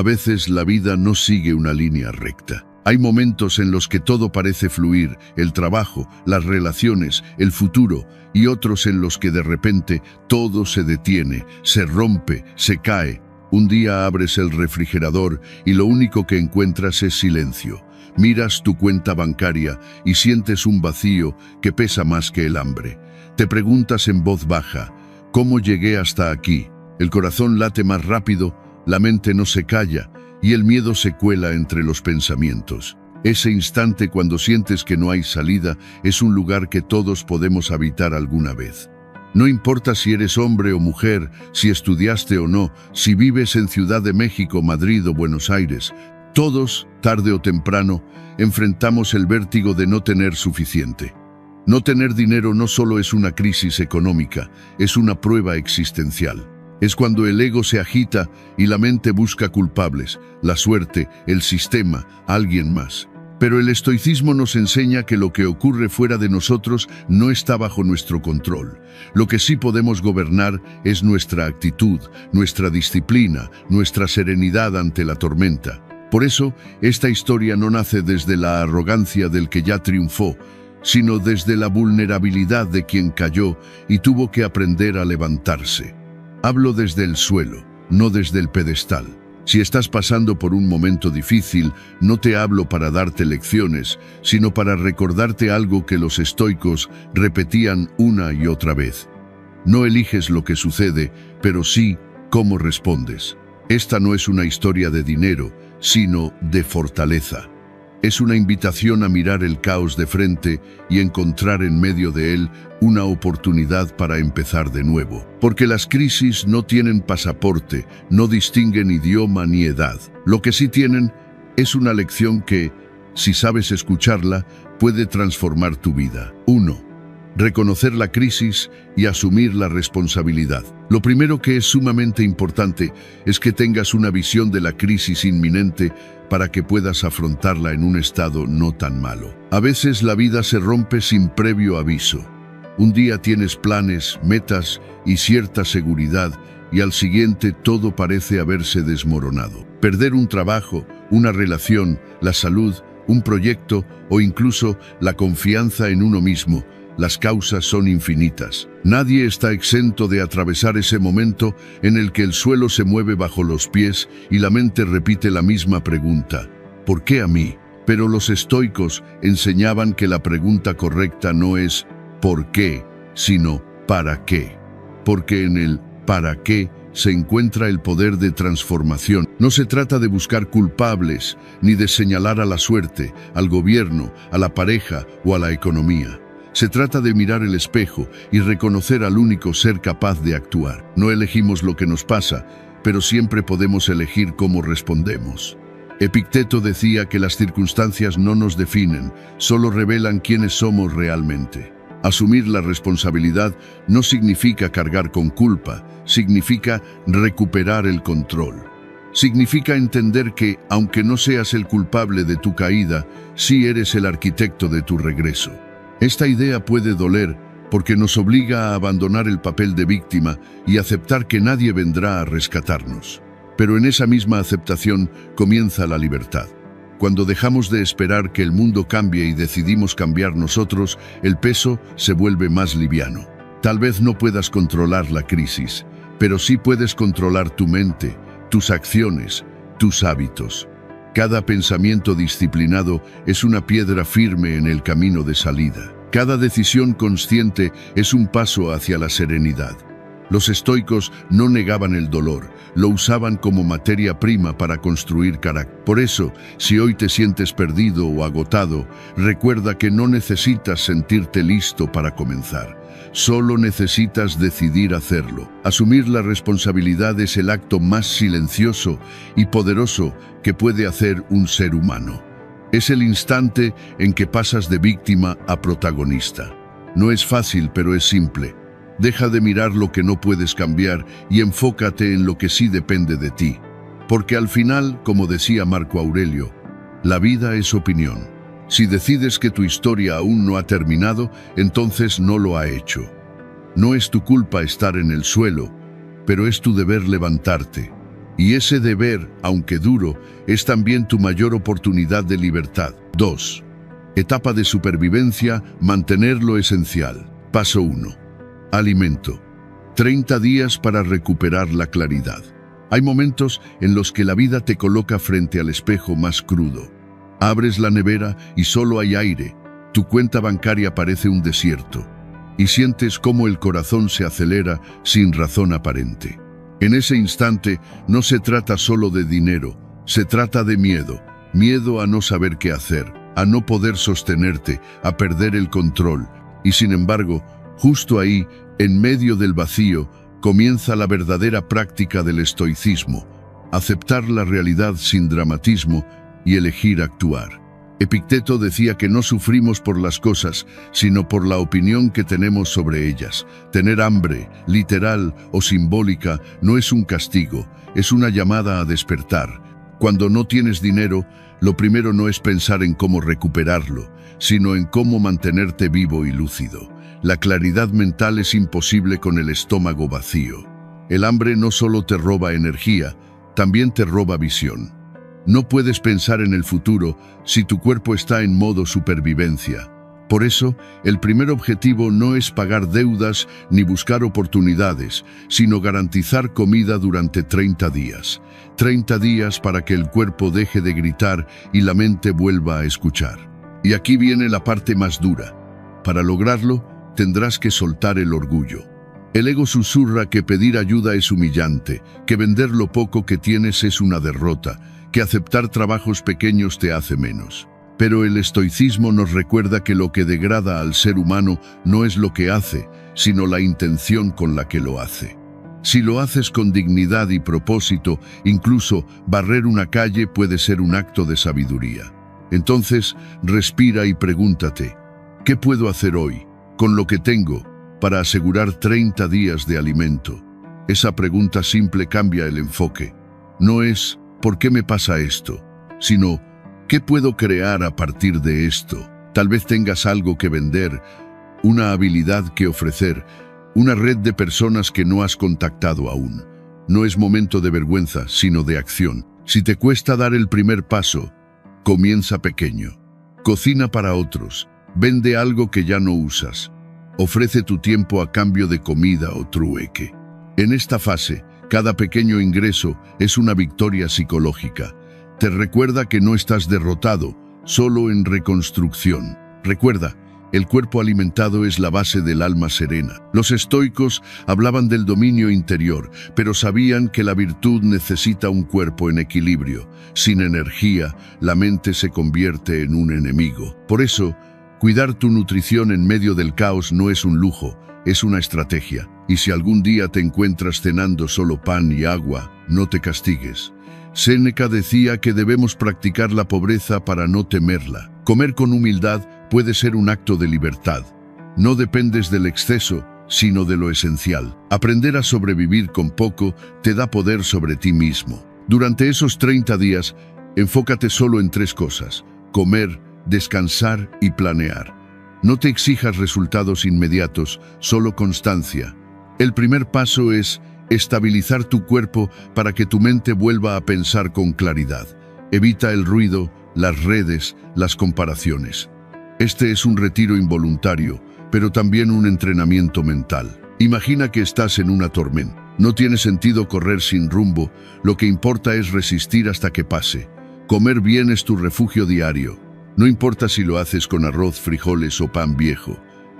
A veces la vida no sigue una línea recta. Hay momentos en los que todo parece fluir, el trabajo, las relaciones, el futuro, y otros en los que de repente todo se detiene, se rompe, se cae. Un día abres el refrigerador y lo único que encuentras es silencio. Miras tu cuenta bancaria y sientes un vacío que pesa más que el hambre. Te preguntas en voz baja, ¿cómo llegué hasta aquí? El corazón late más rápido, la mente no se calla y el miedo se cuela entre los pensamientos. Ese instante cuando sientes que no hay salida es un lugar que todos podemos habitar alguna vez. No importa si eres hombre o mujer, si estudiaste o no, si vives en Ciudad de México, Madrid o Buenos Aires, todos, tarde o temprano, enfrentamos el vértigo de no tener suficiente. No tener dinero no solo es una crisis económica, es una prueba existencial. Es cuando el ego se agita y la mente busca culpables, la suerte, el sistema, alguien más. Pero el estoicismo nos enseña que lo que ocurre fuera de nosotros no está bajo nuestro control. Lo que sí podemos gobernar es nuestra actitud, nuestra disciplina, nuestra serenidad ante la tormenta. Por eso, esta historia no nace desde la arrogancia del que ya triunfó, sino desde la vulnerabilidad de quien cayó y tuvo que aprender a levantarse. Hablo desde el suelo, no desde el pedestal. Si estás pasando por un momento difícil, no te hablo para darte lecciones, sino para recordarte algo que los estoicos repetían una y otra vez. No eliges lo que sucede, pero sí cómo respondes. Esta no es una historia de dinero, sino de fortaleza. Es una invitación a mirar el caos de frente y encontrar en medio de él una oportunidad para empezar de nuevo. Porque las crisis no tienen pasaporte, no distinguen idioma ni edad. Lo que sí tienen es una lección que, si sabes escucharla, puede transformar tu vida. 1. Reconocer la crisis y asumir la responsabilidad. Lo primero que es sumamente importante es que tengas una visión de la crisis inminente para que puedas afrontarla en un estado no tan malo. A veces la vida se rompe sin previo aviso. Un día tienes planes, metas y cierta seguridad y al siguiente todo parece haberse desmoronado. Perder un trabajo, una relación, la salud, un proyecto o incluso la confianza en uno mismo. Las causas son infinitas. Nadie está exento de atravesar ese momento en el que el suelo se mueve bajo los pies y la mente repite la misma pregunta: ¿por qué a mí? Pero los estoicos enseñaban que la pregunta correcta no es ¿por qué?, sino ¿para qué? Porque en el ¿para qué? Se encuentra el poder de transformación. No se trata de buscar culpables, ni de señalar a la suerte, al gobierno, a la pareja o a la economía. Se trata de mirar el espejo y reconocer al único ser capaz de actuar. No elegimos lo que nos pasa, pero siempre podemos elegir cómo respondemos. Epicteto decía que las circunstancias no nos definen, solo revelan quiénes somos realmente. Asumir la responsabilidad no significa cargar con culpa, significa recuperar el control. Significa entender que, aunque no seas el culpable de tu caída, sí eres el arquitecto de tu regreso. Esta idea puede doler porque nos obliga a abandonar el papel de víctima y aceptar que nadie vendrá a rescatarnos. Pero en esa misma aceptación comienza la libertad. Cuando dejamos de esperar que el mundo cambie y decidimos cambiar nosotros, el peso se vuelve más liviano. Tal vez no puedas controlar la crisis, pero sí puedes controlar tu mente, tus acciones, tus hábitos. Cada pensamiento disciplinado es una piedra firme en el camino de salida. Cada decisión consciente es un paso hacia la serenidad. Los estoicos no negaban el dolor, lo usaban como materia prima para construir carácter. Por eso, si hoy te sientes perdido o agotado, recuerda que no necesitas sentirte listo para comenzar. Solo necesitas decidir hacerlo. Asumir la responsabilidad es el acto más silencioso y poderoso que puede hacer un ser humano. Es el instante en que pasas de víctima a protagonista. No es fácil, pero es simple. Deja de mirar lo que no puedes cambiar y enfócate en lo que sí depende de ti. Porque al final, como decía Marco Aurelio, la vida es opinión. Si decides que tu historia aún no ha terminado, entonces no lo ha hecho. No es tu culpa estar en el suelo, pero es tu deber levantarte. Y ese deber, aunque duro, es también tu mayor oportunidad de libertad. 2. Etapa de supervivencia, mantener lo esencial. Paso 1. Alimento. 30 días para recuperar la claridad. Hay momentos en los que la vida te coloca frente al espejo más crudo. Abres la nevera y solo hay aire. Tu cuenta bancaria parece un desierto. Y sientes cómo el corazón se acelera sin razón aparente. En ese instante no se trata solo de dinero, se trata de miedo. Miedo a no saber qué hacer, a no poder sostenerte, a perder el control. Y sin embargo, justo ahí, en medio del vacío, comienza la verdadera práctica del estoicismo, aceptar la realidad sin dramatismo y elegir actuar. Epicteto decía que no sufrimos por las cosas, sino por la opinión que tenemos sobre ellas. Tener hambre, literal o simbólica, no es un castigo, es una llamada a despertar. Cuando no tienes dinero, lo primero no es pensar en cómo recuperarlo, sino en cómo mantenerte vivo y lúcido. La claridad mental es imposible con el estómago vacío. El hambre no solo te roba energía, también te roba visión. No puedes pensar en el futuro si tu cuerpo está en modo supervivencia. Por eso, el primer objetivo no es pagar deudas ni buscar oportunidades, sino garantizar comida durante 30 días. 30 días para que el cuerpo deje de gritar y la mente vuelva a escuchar. Y aquí viene la parte más dura. Para lograrlo, tendrás que soltar el orgullo. El ego susurra que pedir ayuda es humillante, que vender lo poco que tienes es una derrota, que aceptar trabajos pequeños te hace menos. Pero el estoicismo nos recuerda que lo que degrada al ser humano no es lo que hace, sino la intención con la que lo hace. Si lo haces con dignidad y propósito, incluso barrer una calle puede ser un acto de sabiduría. Entonces, respira y pregúntate, ¿qué puedo hacer hoy, con lo que tengo, para asegurar 30 días de alimento? Esa pregunta simple cambia el enfoque. No es ¿por qué me pasa esto?, sino ¿qué puedo crear a partir de esto? Tal vez tengas algo que vender, una habilidad que ofrecer, una red de personas que no has contactado aún. No es momento de vergüenza, sino de acción. Si te cuesta dar el primer paso, comienza pequeño. Cocina para otros, vende algo que ya no usas. Ofrece tu tiempo a cambio de comida o trueque. En esta fase, cada pequeño ingreso es una victoria psicológica. Te recuerda que no estás derrotado, solo en reconstrucción. Recuerda, el cuerpo alimentado es la base del alma serena. Los estoicos hablaban del dominio interior, pero sabían que la virtud necesita un cuerpo en equilibrio. Sin energía, la mente se convierte en un enemigo. Por eso, cuidar tu nutrición en medio del caos no es un lujo, es una estrategia. Y si algún día te encuentras cenando solo pan y agua, no te castigues. Séneca decía que debemos practicar la pobreza para no temerla. Comer con humildad puede ser un acto de libertad. No dependes del exceso, sino de lo esencial. Aprender a sobrevivir con poco te da poder sobre ti mismo. Durante esos 30 días, enfócate solo en 3 cosas: comer, descansar y planear. No te exijas resultados inmediatos, solo constancia. El primer paso es estabilizar tu cuerpo para que tu mente vuelva a pensar con claridad. Evita el ruido, las redes, las comparaciones. Este es un retiro involuntario, pero también un entrenamiento mental. Imagina que estás en una tormenta. No tiene sentido correr sin rumbo, lo que importa es resistir hasta que pase. Comer bien es tu refugio diario. No importa si lo haces con arroz, frijoles o pan viejo.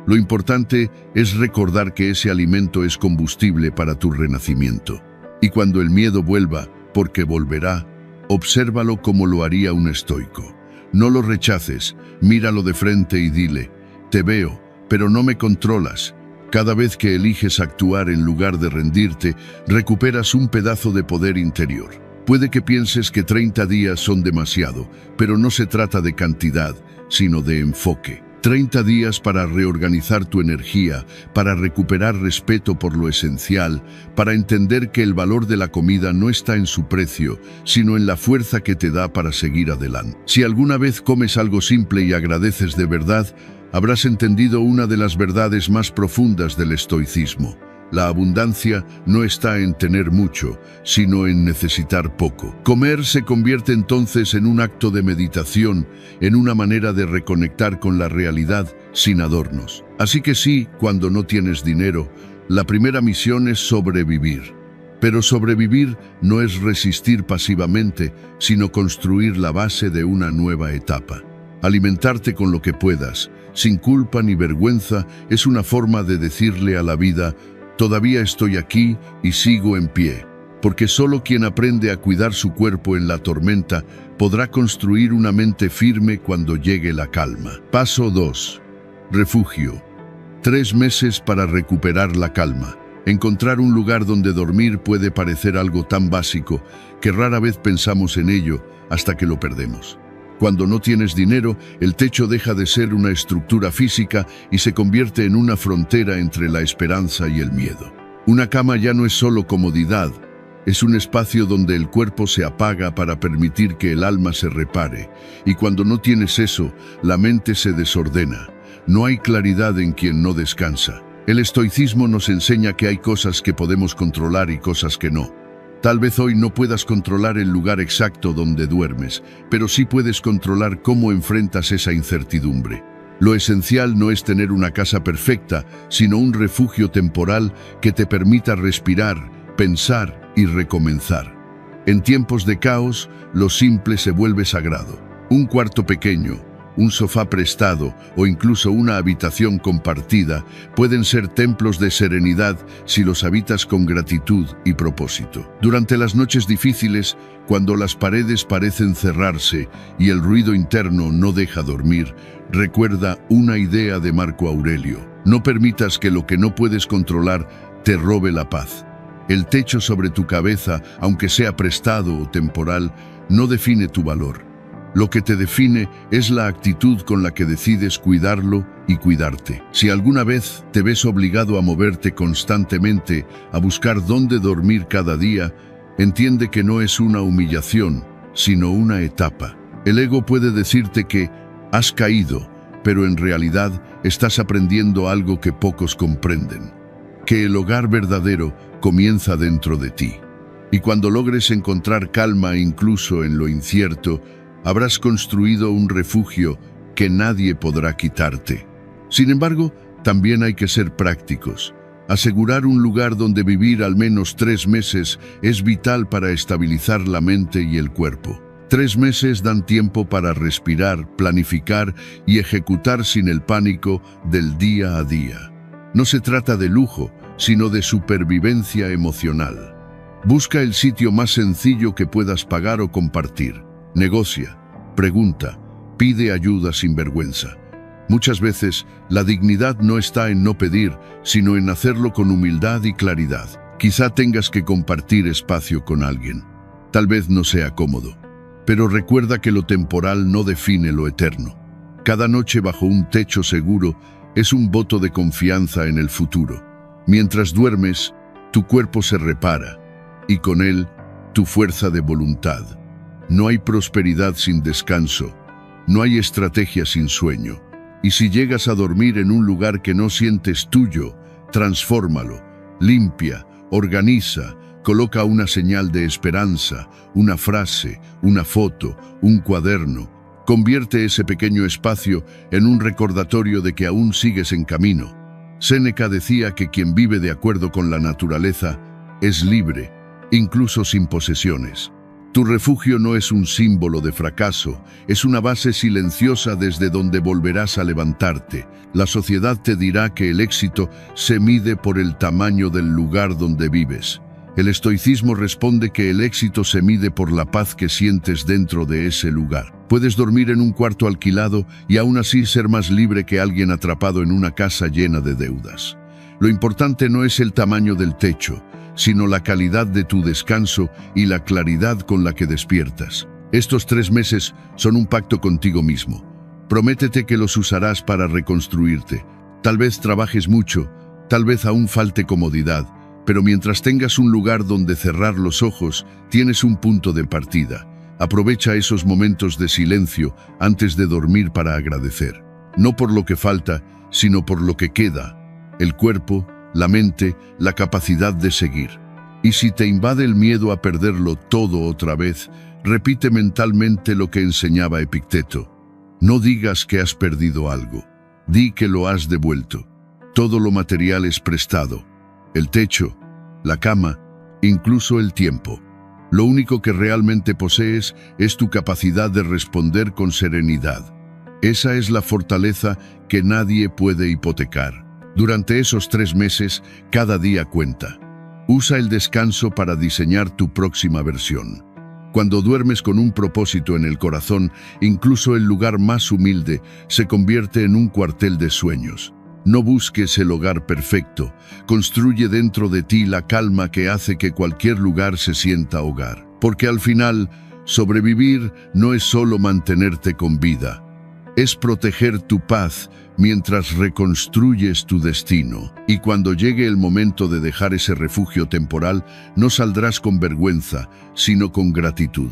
Lo importante es recordar que ese alimento es combustible para tu renacimiento. Y cuando el miedo vuelva, porque volverá, obsérvalo como lo haría un estoico. No lo rechaces, míralo de frente y dile: te veo, pero no me controlas. Cada vez que eliges actuar en lugar de rendirte, recuperas un pedazo de poder interior. Puede que pienses que 30 días son demasiado, pero no se trata de cantidad, sino de enfoque. 30 días para reorganizar tu energía, para recuperar respeto por lo esencial, para entender que el valor de la comida no está en su precio, sino en la fuerza que te da para seguir adelante. Si alguna vez comes algo simple y agradeces de verdad, habrás entendido una de las verdades más profundas del estoicismo. La abundancia no está en tener mucho, sino en necesitar poco. Comer se convierte entonces en un acto de meditación, en una manera de reconectar con la realidad sin adornos. Así que sí, cuando no tienes dinero, la primera misión es sobrevivir. Pero sobrevivir no es resistir pasivamente, sino construir la base de una nueva etapa. Alimentarte con lo que puedas, sin culpa ni vergüenza, es una forma de decirle a la vida: todavía estoy aquí y sigo en pie, porque solo quien aprende a cuidar su cuerpo en la tormenta podrá construir una mente firme cuando llegue la calma. Paso 2. Refugio. 3 meses para recuperar la calma. Encontrar un lugar donde dormir puede parecer algo tan básico que rara vez pensamos en ello hasta que lo perdemos. Cuando no tienes dinero, el techo deja de ser una estructura física y se convierte en una frontera entre la esperanza y el miedo. Una cama ya no es solo comodidad, es un espacio donde el cuerpo se apaga para permitir que el alma se repare. Y cuando no tienes eso, la mente se desordena. No hay claridad en quien no descansa. El estoicismo nos enseña que hay cosas que podemos controlar y cosas que no. Tal vez hoy no puedas controlar el lugar exacto donde duermes, pero sí puedes controlar cómo enfrentas esa incertidumbre. Lo esencial no es tener una casa perfecta, sino un refugio temporal que te permita respirar, pensar y recomenzar. En tiempos de caos, lo simple se vuelve sagrado. Un cuarto pequeño, un sofá prestado o incluso una habitación compartida pueden ser templos de serenidad si los habitas con gratitud y propósito. Durante las noches difíciles, cuando las paredes parecen cerrarse y el ruido interno no deja dormir, recuerda una idea de Marco Aurelio: no permitas que lo que no puedes controlar te robe la paz. El techo sobre tu cabeza, aunque sea prestado o temporal, no define tu valor. Lo que te define es la actitud con la que decides cuidarlo y cuidarte. Si alguna vez te ves obligado a moverte constantemente, a buscar dónde dormir cada día, entiende que no es una humillación, sino una etapa. El ego puede decirte que has caído, pero en realidad estás aprendiendo algo que pocos comprenden: que el hogar verdadero comienza dentro de ti. Y cuando logres encontrar calma incluso en lo incierto, habrás construido un refugio que nadie podrá quitarte. Sin embargo, también hay que ser prácticos. Asegurar un lugar donde vivir al menos 3 meses es vital para estabilizar la mente y el cuerpo. 3 meses dan tiempo para respirar, planificar y ejecutar sin el pánico del día a día. No se trata de lujo, sino de supervivencia emocional. Busca el sitio más sencillo que puedas pagar o compartir. Negocia, pregunta, pide ayuda sin vergüenza. Muchas veces, la dignidad no está en no pedir, sino en hacerlo con humildad y claridad. Quizá tengas que compartir espacio con alguien. Tal vez no sea cómodo, pero recuerda que lo temporal no define lo eterno. Cada noche bajo un techo seguro es un voto de confianza en el futuro. Mientras duermes, tu cuerpo se repara, y con él, tu fuerza de voluntad. No hay prosperidad sin descanso, no hay estrategia sin sueño. Y si llegas a dormir en un lugar que no sientes tuyo, transfórmalo, limpia, organiza, coloca una señal de esperanza, una frase, una foto, un cuaderno. Convierte ese pequeño espacio en un recordatorio de que aún sigues en camino. Séneca decía que quien vive de acuerdo con la naturaleza es libre, incluso sin posesiones. Tu refugio no es un símbolo de fracaso, es una base silenciosa desde donde volverás a levantarte. La sociedad te dirá que el éxito se mide por el tamaño del lugar donde vives. El estoicismo responde que el éxito se mide por la paz que sientes dentro de ese lugar. Puedes dormir en un cuarto alquilado y aún así ser más libre que alguien atrapado en una casa llena de deudas. Lo importante no es el tamaño del techo, sino la calidad de tu descanso y la claridad con la que despiertas. Estos 3 meses son un pacto contigo mismo. Prométete que los usarás para reconstruirte. Tal vez trabajes mucho, tal vez aún falte comodidad, pero mientras tengas un lugar donde cerrar los ojos, tienes un punto de partida. Aprovecha esos momentos de silencio antes de dormir para agradecer. No por lo que falta, sino por lo que queda. El cuerpo, la mente, la capacidad de seguir. Y si te invade el miedo a perderlo todo otra vez, repite mentalmente lo que enseñaba Epicteto. No digas que has perdido algo, di que lo has devuelto. Todo lo material es prestado, el techo, la cama, incluso el tiempo. Lo único que realmente posees es tu capacidad de responder con serenidad. Esa es la fortaleza que nadie puede hipotecar. Durante esos 3 meses, cada día cuenta. Usa el descanso para diseñar tu próxima versión. Cuando duermes con un propósito en el corazón, incluso el lugar más humilde se convierte en un cuartel de sueños. No busques el hogar perfecto, construye dentro de ti la calma que hace que cualquier lugar se sienta hogar. Porque al final, sobrevivir no es solo mantenerte con vida, es proteger tu paz mientras reconstruyes tu destino. Y cuando llegue el momento de dejar ese refugio temporal, no saldrás con vergüenza, sino con gratitud.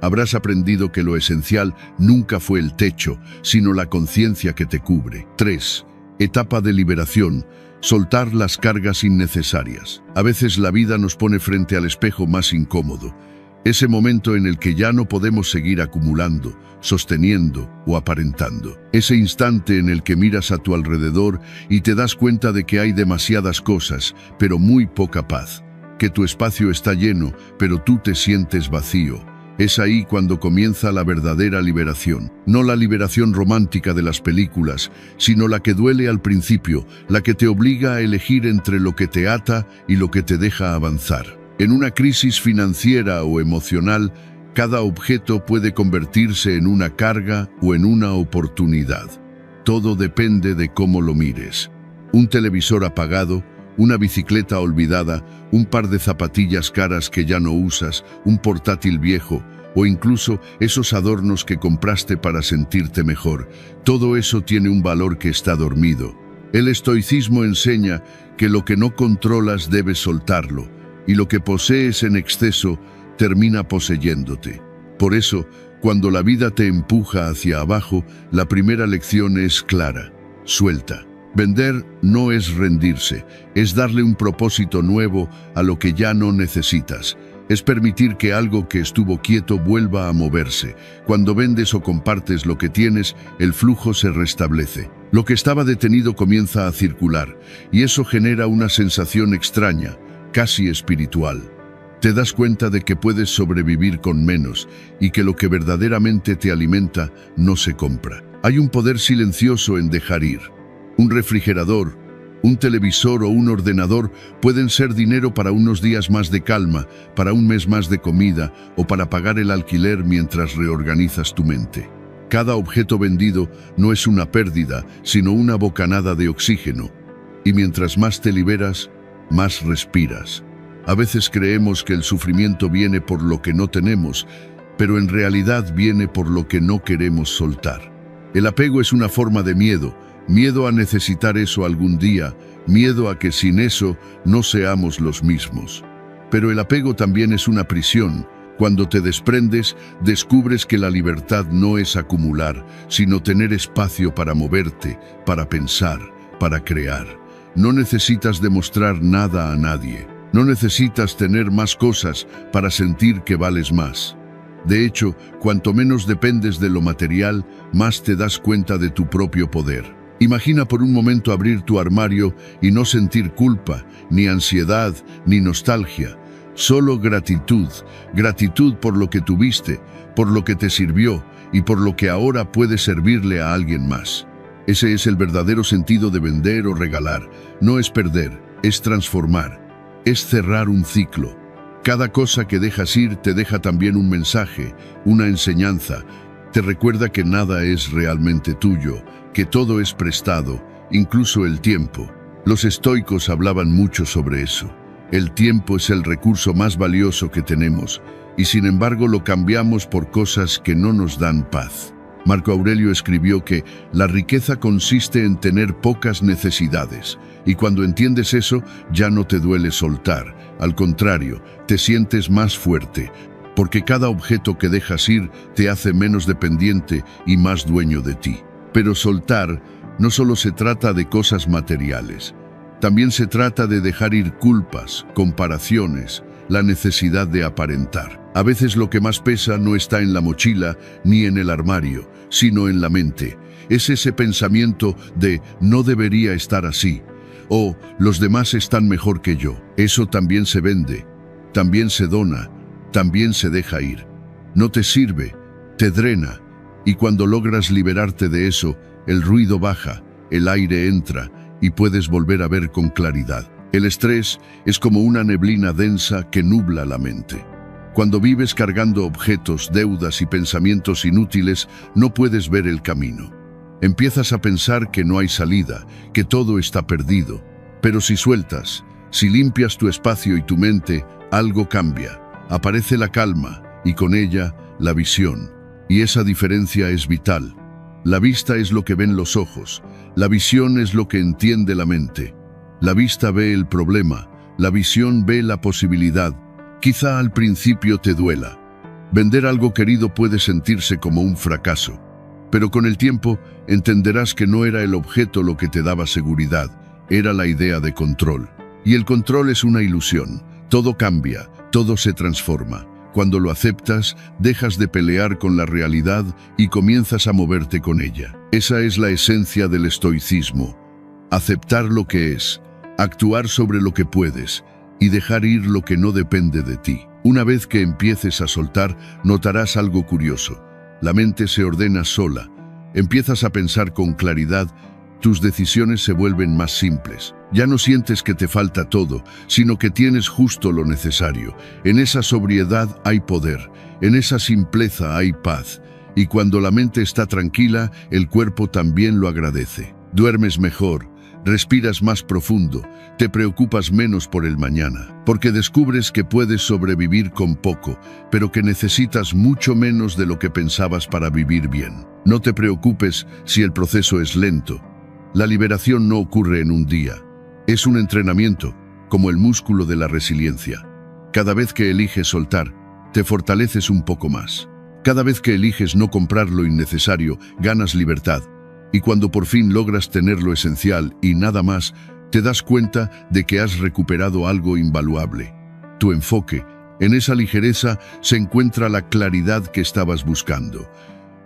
Habrás aprendido que lo esencial nunca fue el techo, sino la conciencia que te cubre. 3. Etapa de liberación. Soltar las cargas innecesarias. A veces la vida nos pone frente al espejo más incómodo. Ese momento en el que ya no podemos seguir acumulando, sosteniendo o aparentando. Ese instante en el que miras a tu alrededor y te das cuenta de que hay demasiadas cosas, pero muy poca paz. Que tu espacio está lleno, pero tú te sientes vacío. Es ahí cuando comienza la verdadera liberación. No la liberación romántica de las películas, sino la que duele al principio, la que te obliga a elegir entre lo que te ata y lo que te deja avanzar. En una crisis financiera o emocional, cada objeto puede convertirse en una carga o en una oportunidad. Todo depende de cómo lo mires. Un televisor apagado, una bicicleta olvidada, un par de zapatillas caras que ya no usas, un portátil viejo o incluso esos adornos que compraste para sentirte mejor. Todo eso tiene un valor que está dormido. El estoicismo enseña que lo que no controlas debes soltarlo y lo que posees en exceso termina poseyéndote. Por eso, cuando la vida te empuja hacia abajo, la primera lección es clara: suelta. Vender no es rendirse, es darle un propósito nuevo a lo que ya no necesitas. Es permitir que algo que estuvo quieto vuelva a moverse. Cuando vendes o compartes lo que tienes, el flujo se restablece. Lo que estaba detenido comienza a circular, y eso genera una sensación extraña, casi espiritual. Te das cuenta de que puedes sobrevivir con menos y que lo que verdaderamente te alimenta no se compra. Hay un poder silencioso en dejar ir. Un refrigerador, un televisor o un ordenador pueden ser dinero para unos días más de calma, para un mes más de comida o para pagar el alquiler mientras reorganizas tu mente. Cada objeto vendido no es una pérdida, sino una bocanada de oxígeno. Y mientras más te liberas, más respiras. A veces creemos que el sufrimiento viene por lo que no tenemos, pero en realidad viene por lo que no queremos soltar. El apego es una forma de miedo. Miedo a necesitar eso algún día, miedo a que sin eso no seamos los mismos. Pero el apego también es una prisión. Cuando te desprendes, descubres que la libertad no es acumular, sino tener espacio para moverte, para pensar, para crear. No necesitas demostrar nada a nadie. No necesitas tener más cosas para sentir que vales más. De hecho, cuanto menos dependes de lo material, más te das cuenta de tu propio poder. Imagina por un momento abrir tu armario y no sentir culpa, ni ansiedad, ni nostalgia. Solo gratitud. Gratitud por lo que tuviste, por lo que te sirvió y por lo que ahora puede servirle a alguien más. Ese es el verdadero sentido de vender o regalar. No es perder, es transformar. Es cerrar un ciclo. Cada cosa que dejas ir te deja también un mensaje, una enseñanza. Te recuerda que nada es realmente tuyo, que todo es prestado, incluso el tiempo. Los estoicos hablaban mucho sobre eso. El tiempo es el recurso más valioso que tenemos, y sin embargo lo cambiamos por cosas que no nos dan paz. Marco Aurelio escribió que la riqueza consiste en tener pocas necesidades, y cuando entiendes eso, ya no te duele soltar. Al contrario, te sientes más fuerte, porque cada objeto que dejas ir te hace menos dependiente y más dueño de ti. Pero soltar no solo se trata de cosas materiales. También se trata de dejar ir culpas, comparaciones, la necesidad de aparentar. A veces lo que más pesa no está en la mochila ni en el armario, sino en la mente. Es ese pensamiento de no debería estar así, o los demás están mejor que yo. Eso también se vende, también se dona, también se deja ir. No te sirve, te drena, y cuando logras liberarte de eso, el ruido baja, el aire entra y puedes volver a ver con claridad. El estrés es como una neblina densa que nubla la mente. Cuando vives cargando objetos, deudas y pensamientos inútiles, no puedes ver el camino. Empiezas a pensar que no hay salida, que todo está perdido. Pero si sueltas, si limpias tu espacio y tu mente, algo cambia. Aparece la calma y con ella la visión. Y esa diferencia es vital. La vista es lo que ven los ojos, la visión es lo que entiende la mente. La vista ve el problema, la visión ve la posibilidad. Quizá al principio te duela. Vender algo querido puede sentirse como un fracaso, pero con el tiempo entenderás que no era el objeto lo que te daba seguridad, era la idea de control. Y el control es una ilusión, todo cambia, todo se transforma. Cuando lo aceptas, dejas de pelear con la realidad y comienzas a moverte con ella. Esa es la esencia del estoicismo. Aceptar lo que es, actuar sobre lo que puedes y dejar ir lo que no depende de ti. Una vez que empieces a soltar, notarás algo curioso. La mente se ordena sola. Empiezas a pensar con claridad. Tus decisiones se vuelven más simples. Ya no sientes que te falta todo, sino que tienes justo lo necesario. En esa sobriedad hay poder, en esa simpleza hay paz. Y cuando la mente está tranquila, el cuerpo también lo agradece. Duermes mejor, respiras más profundo, te preocupas menos por el mañana, porque descubres que puedes sobrevivir con poco, pero que necesitas mucho menos de lo que pensabas para vivir bien. No te preocupes si el proceso es lento. La liberación no ocurre en un día. Es un entrenamiento, como el músculo de la resiliencia. Cada vez que eliges soltar, te fortaleces un poco más. Cada vez que eliges no comprar lo innecesario, ganas libertad. Y cuando por fin logras tener lo esencial y nada más, te das cuenta de que has recuperado algo invaluable. Tu enfoque, en esa ligereza, se encuentra la claridad que estabas buscando.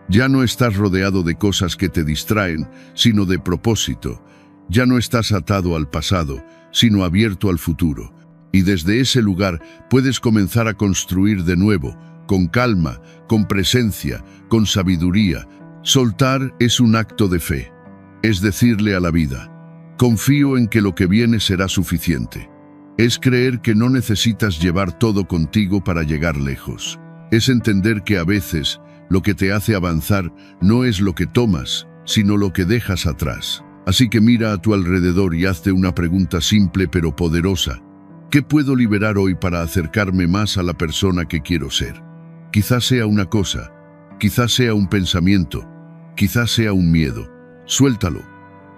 Ya no estás rodeado de cosas que te distraen, sino de propósito. Ya no estás atado al pasado, sino abierto al futuro. Y desde ese lugar puedes comenzar a construir de nuevo, con calma, con presencia, con sabiduría. Soltar es un acto de fe. Es decirle a la vida, confío en que lo que viene será suficiente. Es creer que no necesitas llevar todo contigo para llegar lejos. Es entender que a veces lo que te hace avanzar no es lo que tomas, sino lo que dejas atrás. Así que mira a tu alrededor y hazte una pregunta simple pero poderosa. ¿Qué puedo liberar hoy para acercarme más a la persona que quiero ser? Quizás sea una cosa, quizás sea un pensamiento, quizás sea un miedo. Suéltalo.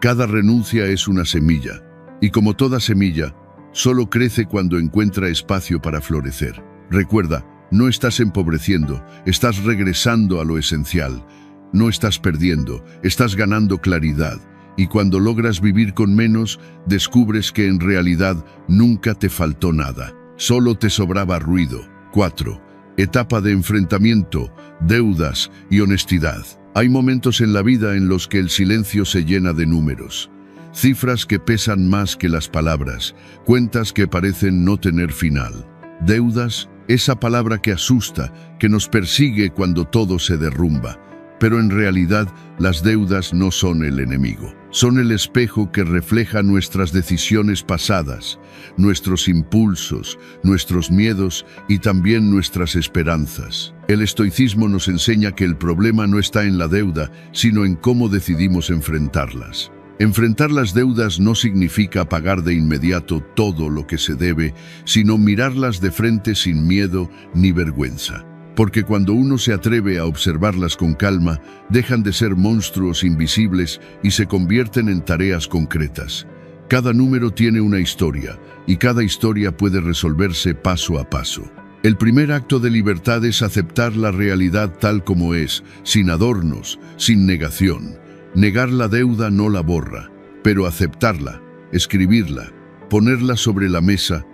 Cada renuncia es una semilla, y como toda semilla, solo crece cuando encuentra espacio para florecer. Recuerda, no estás empobreciendo, estás regresando a lo esencial. No estás perdiendo, estás ganando claridad. Y cuando logras vivir con menos, descubres que en realidad nunca te faltó nada. Solo te sobraba ruido. 4. Etapa de enfrentamiento, deudas y honestidad. Hay momentos en la vida en los que el silencio se llena de números. Cifras que pesan más que las palabras, cuentas que parecen no tener final. Deudas, esa palabra que asusta, que nos persigue cuando todo se derrumba. Pero en realidad, las deudas no son el enemigo. Son el espejo que refleja nuestras decisiones pasadas, nuestros impulsos, nuestros miedos y también nuestras esperanzas. El estoicismo nos enseña que el problema no está en la deuda, sino en cómo decidimos enfrentarlas. Enfrentar las deudas no significa pagar de inmediato todo lo que se debe, sino mirarlas de frente sin miedo ni vergüenza. Porque cuando uno se atreve a observarlas con calma, dejan de ser monstruos invisibles y se convierten en tareas concretas. Cada número tiene una historia, y cada historia puede resolverse paso a paso. El primer acto de libertad es aceptar la realidad tal como es, sin adornos, sin negación. Negar la deuda no la borra, pero aceptarla, escribirla, ponerla sobre la mesa,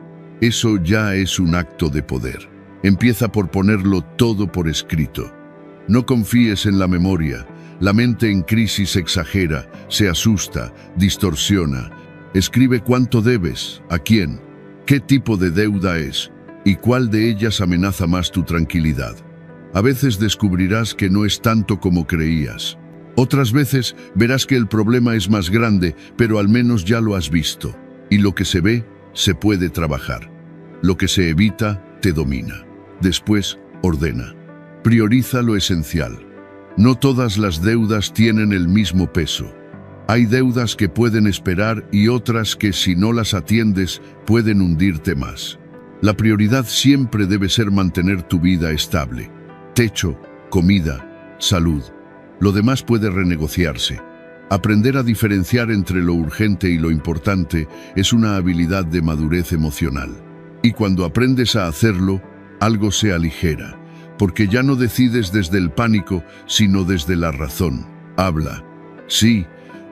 eso ya es un acto de poder. Empieza por ponerlo todo por escrito. No confíes en la memoria. La mente en crisis exagera, se asusta, distorsiona. Escribe cuánto debes, a quién, qué tipo de deuda es y cuál de ellas amenaza más tu tranquilidad. A veces descubrirás que no es tanto como creías. Otras veces verás que el problema es más grande, pero al menos ya lo has visto. Y lo que se ve, se puede trabajar. Lo que se evita, te domina. Después, ordena. Prioriza lo esencial. No todas las deudas tienen el mismo peso. Hay deudas que pueden esperar y otras que, si no las atiendes, pueden hundirte más. La prioridad siempre debe ser mantener tu vida estable. Techo, comida, salud. Lo demás puede renegociarse. Aprender a diferenciar entre lo urgente y lo importante es una habilidad de madurez emocional. Y cuando aprendes a hacerlo, algo se aligera, porque ya no decides desde el pánico, sino desde la razón. Habla. Sí,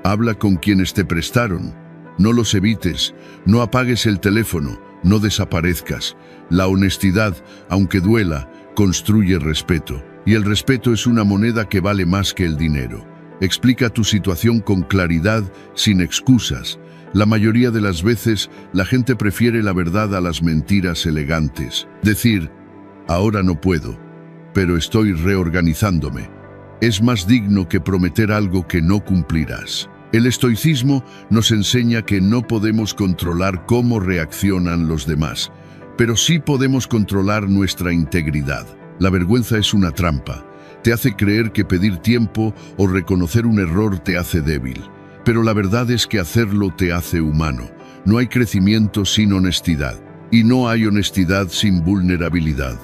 habla con quienes te prestaron. No los evites, no apagues el teléfono, no desaparezcas. La honestidad, aunque duela, construye respeto. Y el respeto es una moneda que vale más que el dinero. Explica tu situación con claridad, sin excusas. La mayoría de las veces, la gente prefiere la verdad a las mentiras elegantes. Decir, ahora no puedo, pero estoy reorganizándome, es más digno que prometer algo que no cumplirás. El estoicismo nos enseña que no podemos controlar cómo reaccionan los demás, pero sí podemos controlar nuestra integridad. La vergüenza es una trampa. Te hace creer que pedir tiempo o reconocer un error te hace débil. Pero la verdad es que hacerlo te hace humano. No hay crecimiento sin honestidad. Y no hay honestidad sin vulnerabilidad.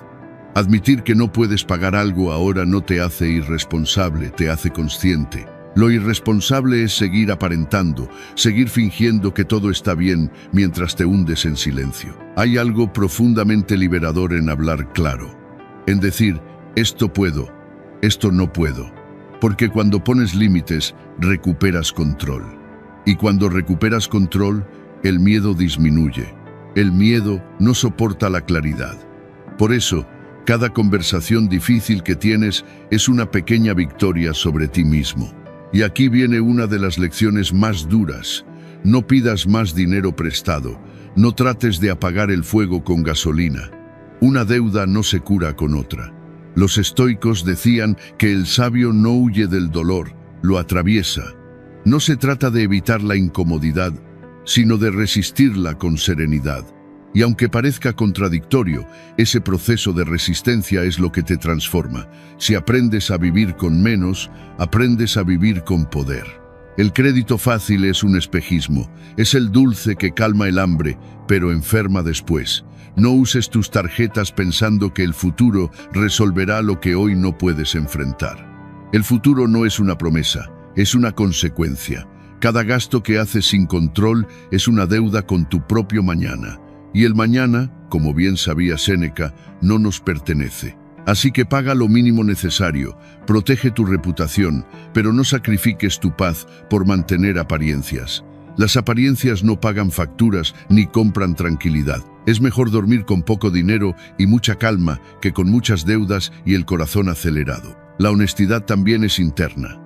Admitir que no puedes pagar algo ahora no te hace irresponsable, te hace consciente. Lo irresponsable es seguir aparentando, seguir fingiendo que todo está bien mientras te hundes en silencio. Hay algo profundamente liberador en hablar claro. En decir, esto puedo, esto no puedo. Porque cuando pones límites, recuperas control. Y cuando recuperas control, el miedo disminuye. El miedo no soporta la claridad. Por eso, cada conversación difícil que tienes es una pequeña victoria sobre ti mismo. Y aquí viene una de las lecciones más duras. No pidas más dinero prestado. No trates de apagar el fuego con gasolina. Una deuda no se cura con otra. Los estoicos decían que el sabio no huye del dolor, lo atraviesa. No se trata de evitar la incomodidad, sino de resistirla con serenidad. Y aunque parezca contradictorio, ese proceso de resistencia es lo que te transforma. Si aprendes a vivir con menos, aprendes a vivir con poder. El crédito fácil es un espejismo, es el dulce que calma el hambre, pero enferma después. No uses tus tarjetas pensando que el futuro resolverá lo que hoy no puedes enfrentar. El futuro no es una promesa, es una consecuencia. Cada gasto que haces sin control es una deuda con tu propio mañana. Y el mañana, como bien sabía Séneca, no nos pertenece. Así que paga lo mínimo necesario, protege tu reputación, pero no sacrifiques tu paz por mantener apariencias. Las apariencias no pagan facturas ni compran tranquilidad. Es mejor dormir con poco dinero y mucha calma que con muchas deudas y el corazón acelerado. La honestidad también es interna.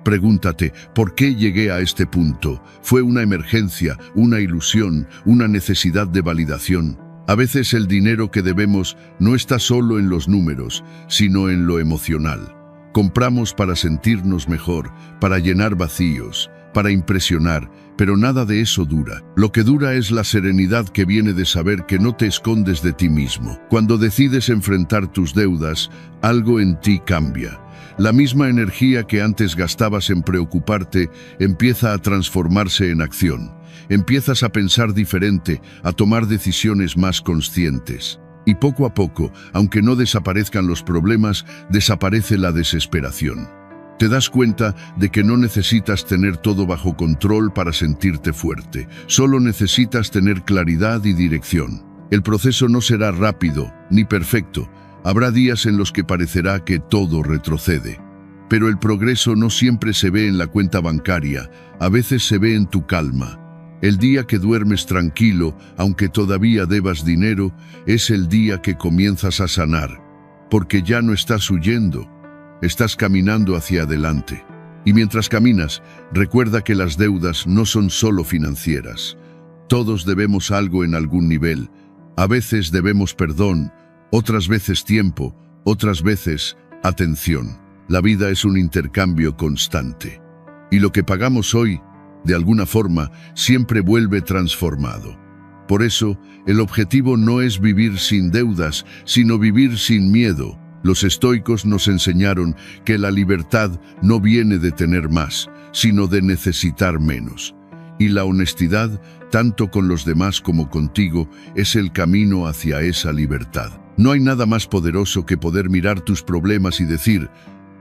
Pregúntate, ¿por qué llegué a este punto? ¿Fue una emergencia, una ilusión, una necesidad de validación? A veces el dinero que debemos no está solo en los números, sino en lo emocional. Compramos para sentirnos mejor, para llenar vacíos, para impresionar, pero nada de eso dura. Lo que dura es la serenidad que viene de saber que no te escondes de ti mismo. Cuando decides enfrentar tus deudas, algo en ti cambia. La misma energía que antes gastabas en preocuparte empieza a transformarse en acción. Empiezas a pensar diferente, a tomar decisiones más conscientes. Y poco a poco, aunque no desaparezcan los problemas, desaparece la desesperación. Te das cuenta de que no necesitas tener todo bajo control para sentirte fuerte. Solo necesitas tener claridad y dirección. El proceso no será rápido ni perfecto. Habrá días en los que parecerá que todo retrocede. Pero el progreso no siempre se ve en la cuenta bancaria, a veces se ve en tu calma. El día que duermes tranquilo, aunque todavía debas dinero, es el día que comienzas a sanar, porque ya no estás huyendo, estás caminando hacia adelante. Y mientras caminas, recuerda que las deudas no son solo financieras. Todos debemos algo en algún nivel. A veces debemos perdón, otras veces tiempo, otras veces atención. La vida es un intercambio constante. Y lo que pagamos hoy, de alguna forma, siempre vuelve transformado. Por eso, el objetivo no es vivir sin deudas, sino vivir sin miedo. Los estoicos nos enseñaron que la libertad no viene de tener más, sino de necesitar menos. Y la honestidad, tanto con los demás como contigo, es el camino hacia esa libertad. No hay nada más poderoso que poder mirar tus problemas y decir,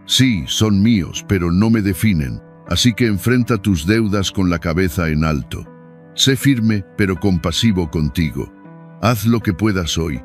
sí, son míos, pero no me definen. Así que enfrenta tus deudas con la cabeza en alto. Sé firme, pero compasivo contigo. Haz lo que puedas hoy,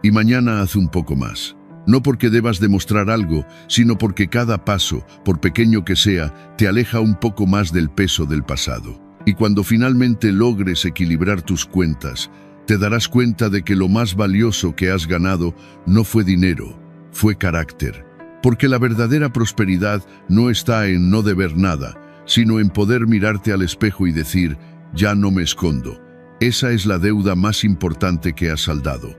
y mañana haz un poco más. No porque debas demostrar algo, sino porque cada paso, por pequeño que sea, te aleja un poco más del peso del pasado. Y cuando finalmente logres equilibrar tus cuentas, te darás cuenta de que lo más valioso que has ganado no fue dinero, fue carácter. Porque la verdadera prosperidad no está en no deber nada, sino en poder mirarte al espejo y decir, ya no me escondo. Esa es la deuda más importante que has saldado,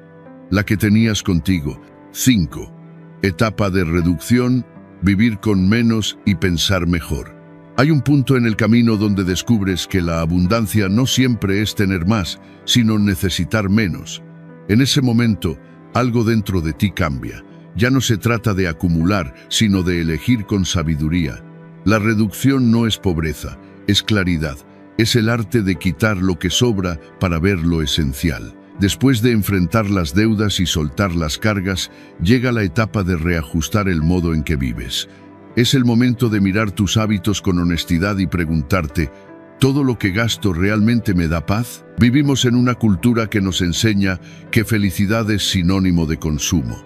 la que tenías contigo. 5. Etapa de reducción, vivir con menos y pensar mejor. Hay un punto en el camino donde descubres que la abundancia no siempre es tener más, sino necesitar menos. En ese momento, algo dentro de ti cambia. Ya no se trata de acumular, sino de elegir con sabiduría. La reducción no es pobreza, es claridad. Es el arte de quitar lo que sobra para ver lo esencial. Después de enfrentar las deudas y soltar las cargas, llega la etapa de reajustar el modo en que vives. Es el momento de mirar tus hábitos con honestidad y preguntarte, ¿todo lo que gasto realmente me da paz? Vivimos en una cultura que nos enseña que felicidad es sinónimo de consumo.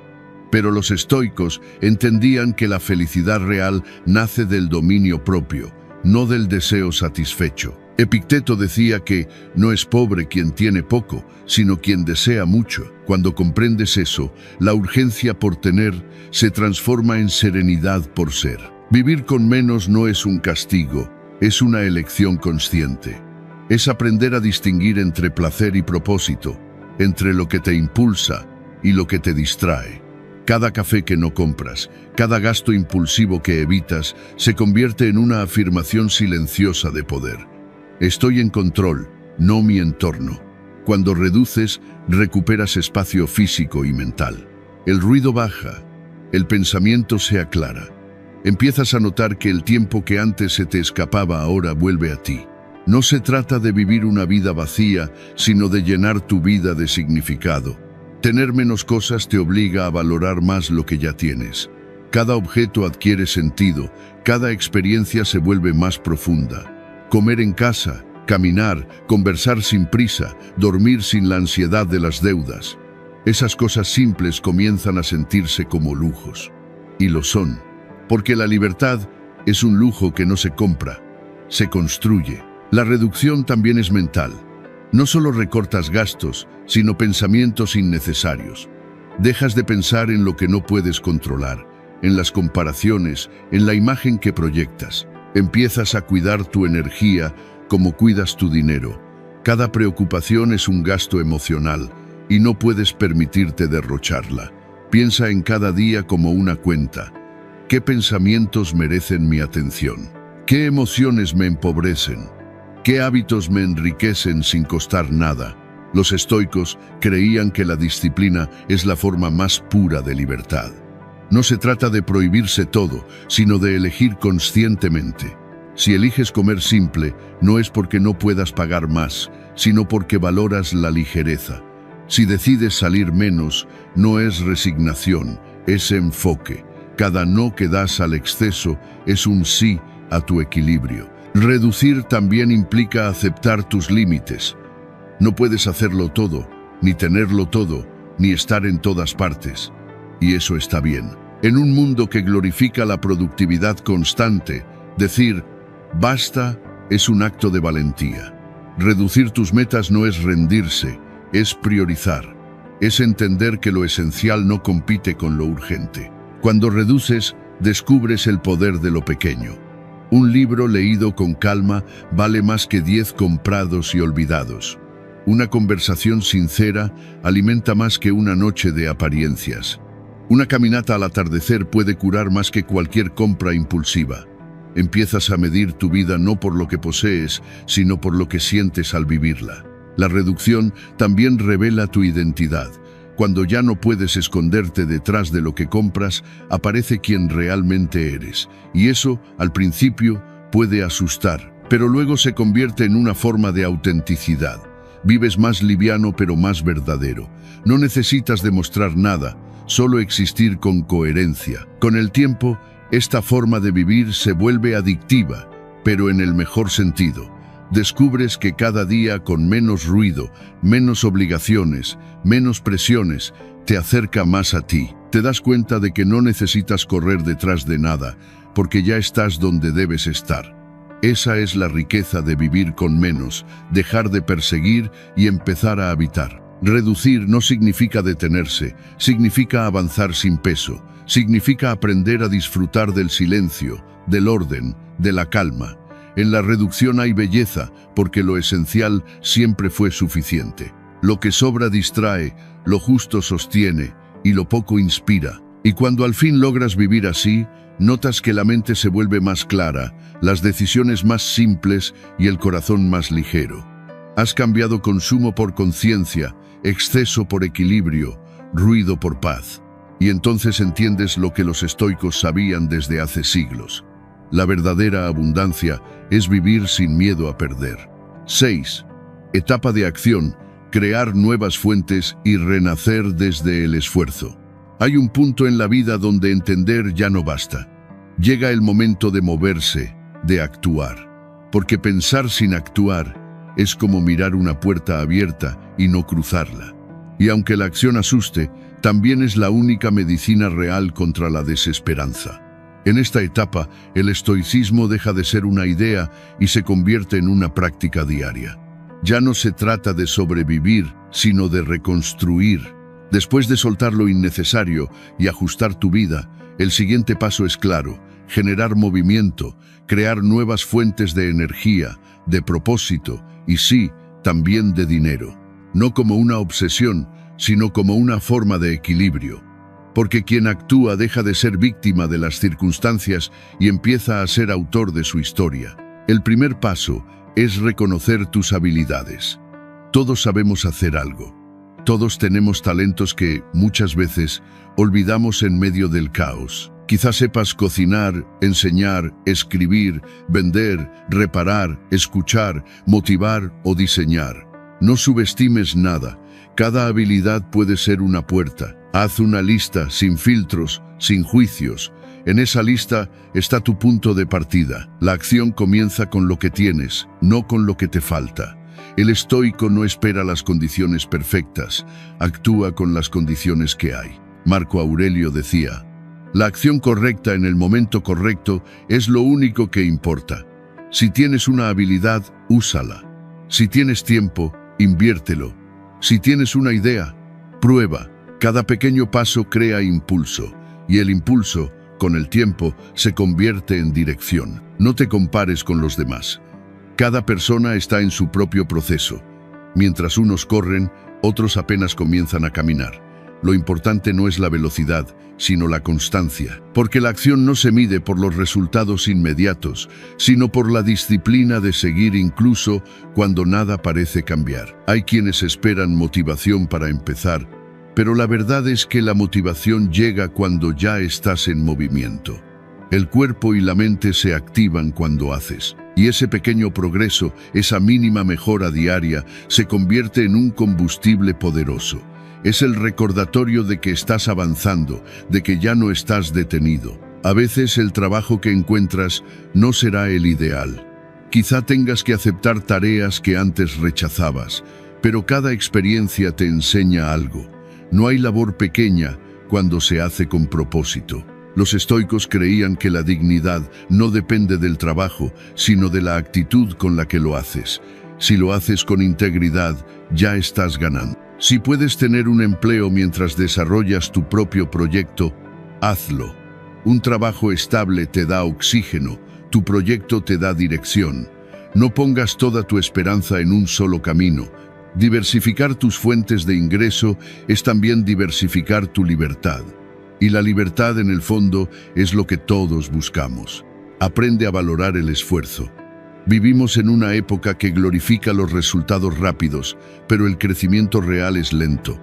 Pero los estoicos entendían que la felicidad real nace del dominio propio, no del deseo satisfecho. Epicteto decía que no es pobre quien tiene poco, sino quien desea mucho. Cuando comprendes eso, la urgencia por tener se transforma en serenidad por ser. Vivir con menos no es un castigo, es una elección consciente. Es aprender a distinguir entre placer y propósito, entre lo que te impulsa y lo que te distrae. Cada café que no compras, cada gasto impulsivo que evitas, se convierte en una afirmación silenciosa de poder. Estoy en control, no mi entorno. Cuando reduces, recuperas espacio físico y mental. El ruido baja, el pensamiento se aclara. Empiezas a notar que el tiempo que antes se te escapaba ahora vuelve a ti. No se trata de vivir una vida vacía, sino de llenar tu vida de significado. Tener menos cosas te obliga a valorar más lo que ya tienes. Cada objeto adquiere sentido, cada experiencia se vuelve más profunda. Comer en casa, caminar, conversar sin prisa, dormir sin la ansiedad de las deudas. Esas cosas simples comienzan a sentirse como lujos. Y lo son, porque la libertad es un lujo que no se compra, se construye. La reducción también es mental. No solo recortas gastos, sino pensamientos innecesarios. Dejas de pensar en lo que no puedes controlar, en las comparaciones, en la imagen que proyectas. Empiezas a cuidar tu energía como cuidas tu dinero. Cada preocupación es un gasto emocional y no puedes permitirte derrocharla. Piensa en cada día como una cuenta. ¿Qué pensamientos merecen mi atención? ¿Qué emociones me empobrecen? ¿Qué hábitos me enriquecen sin costar nada? Los estoicos creían que la disciplina es la forma más pura de libertad. No se trata de prohibirse todo, sino de elegir conscientemente. Si eliges comer simple, no es porque no puedas pagar más, sino porque valoras la ligereza. Si decides salir menos, no es resignación, es enfoque. Cada no que das al exceso es un sí a tu equilibrio. Reducir también implica aceptar tus límites. No puedes hacerlo todo, ni tenerlo todo, ni estar en todas partes. Y eso está bien. En un mundo que glorifica la productividad constante, decir basta es un acto de valentía. Reducir tus metas no es rendirse, es priorizar. Es entender que lo esencial no compite con lo urgente. Cuando reduces, descubres el poder de lo pequeño. Un libro leído con calma vale más que 10 comprados y olvidados. Una conversación sincera alimenta más que una noche de apariencias. Una caminata al atardecer puede curar más que cualquier compra impulsiva. Empiezas a medir tu vida no por lo que posees, sino por lo que sientes al vivirla. La reducción también revela tu identidad. Cuando ya no puedes esconderte detrás de lo que compras, aparece quien realmente eres. Y eso, al principio, puede asustar, pero luego se convierte en una forma de autenticidad. Vives más liviano pero más verdadero. No necesitas demostrar nada, solo existir con coherencia. Con el tiempo, esta forma de vivir se vuelve adictiva, pero en el mejor sentido. Descubres que cada día con menos ruido, menos obligaciones, menos presiones, te acerca más a ti. Te das cuenta de que no necesitas correr detrás de nada, porque ya estás donde debes estar. Esa es la riqueza de vivir con menos, dejar de perseguir y empezar a habitar. Reducir no significa detenerse, significa avanzar sin peso, significa aprender a disfrutar del silencio, del orden, de la calma. En la reducción hay belleza, porque lo esencial siempre fue suficiente. Lo que sobra distrae, lo justo sostiene y lo poco inspira. Y cuando al fin logras vivir así, notas que la mente se vuelve más clara, las decisiones más simples y el corazón más ligero. Has cambiado consumo por conciencia, exceso por equilibrio, ruido por paz. Y entonces entiendes lo que los estoicos sabían desde hace siglos. La verdadera abundancia es vivir sin miedo a perder. 6. Etapa de acción, crear nuevas fuentes y renacer desde el esfuerzo. Hay un punto en la vida donde entender ya no basta. Llega el momento de moverse, de actuar. Porque pensar sin actuar es como mirar una puerta abierta y no cruzarla. Y aunque la acción asuste, también es la única medicina real contra la desesperanza. En esta etapa, el estoicismo deja de ser una idea y se convierte en una práctica diaria. Ya no se trata de sobrevivir, sino de reconstruir. Después de soltar lo innecesario y ajustar tu vida, el siguiente paso es claro: generar movimiento, crear nuevas fuentes de energía, de propósito y sí, también de dinero. No como una obsesión, sino como una forma de equilibrio. Porque quien actúa deja de ser víctima de las circunstancias y empieza a ser autor de su historia. El primer paso es reconocer tus habilidades. Todos sabemos hacer algo. Todos tenemos talentos que, muchas veces, olvidamos en medio del caos. Quizás sepas cocinar, enseñar, escribir, vender, reparar, escuchar, motivar o diseñar. No subestimes nada. Cada habilidad puede ser una puerta. Haz una lista sin filtros, sin juicios. En esa lista está tu punto de partida. La acción comienza con lo que tienes, no con lo que te falta. El estoico no espera las condiciones perfectas, actúa con las condiciones que hay. Marco Aurelio decía: la acción correcta en el momento correcto es lo único que importa. Si tienes una habilidad, úsala. Si tienes tiempo, inviértelo. Si tienes una idea, prueba. Cada pequeño paso crea impulso, y el impulso, con el tiempo, se convierte en dirección. No te compares con los demás. Cada persona está en su propio proceso. Mientras unos corren, otros apenas comienzan a caminar. Lo importante no es la velocidad, sino la constancia. Porque la acción no se mide por los resultados inmediatos, sino por la disciplina de seguir incluso cuando nada parece cambiar. Hay quienes esperan motivación para empezar, pero la verdad es que la motivación llega cuando ya estás en movimiento. El cuerpo y la mente se activan cuando haces. Y ese pequeño progreso, esa mínima mejora diaria, se convierte en un combustible poderoso. Es el recordatorio de que estás avanzando, de que ya no estás detenido. A veces el trabajo que encuentras no será el ideal. Quizá tengas que aceptar tareas que antes rechazabas, pero cada experiencia te enseña algo. No hay labor pequeña cuando se hace con propósito. Los estoicos creían que la dignidad no depende del trabajo, sino de la actitud con la que lo haces. Si lo haces con integridad, ya estás ganando. Si puedes tener un empleo mientras desarrollas tu propio proyecto, hazlo. Un trabajo estable te da oxígeno, tu proyecto te da dirección. No pongas toda tu esperanza en un solo camino. Diversificar tus fuentes de ingreso es también diversificar tu libertad. Y la libertad, en el fondo, es lo que todos buscamos. Aprende a valorar el esfuerzo. Vivimos en una época que glorifica los resultados rápidos, pero el crecimiento real es lento.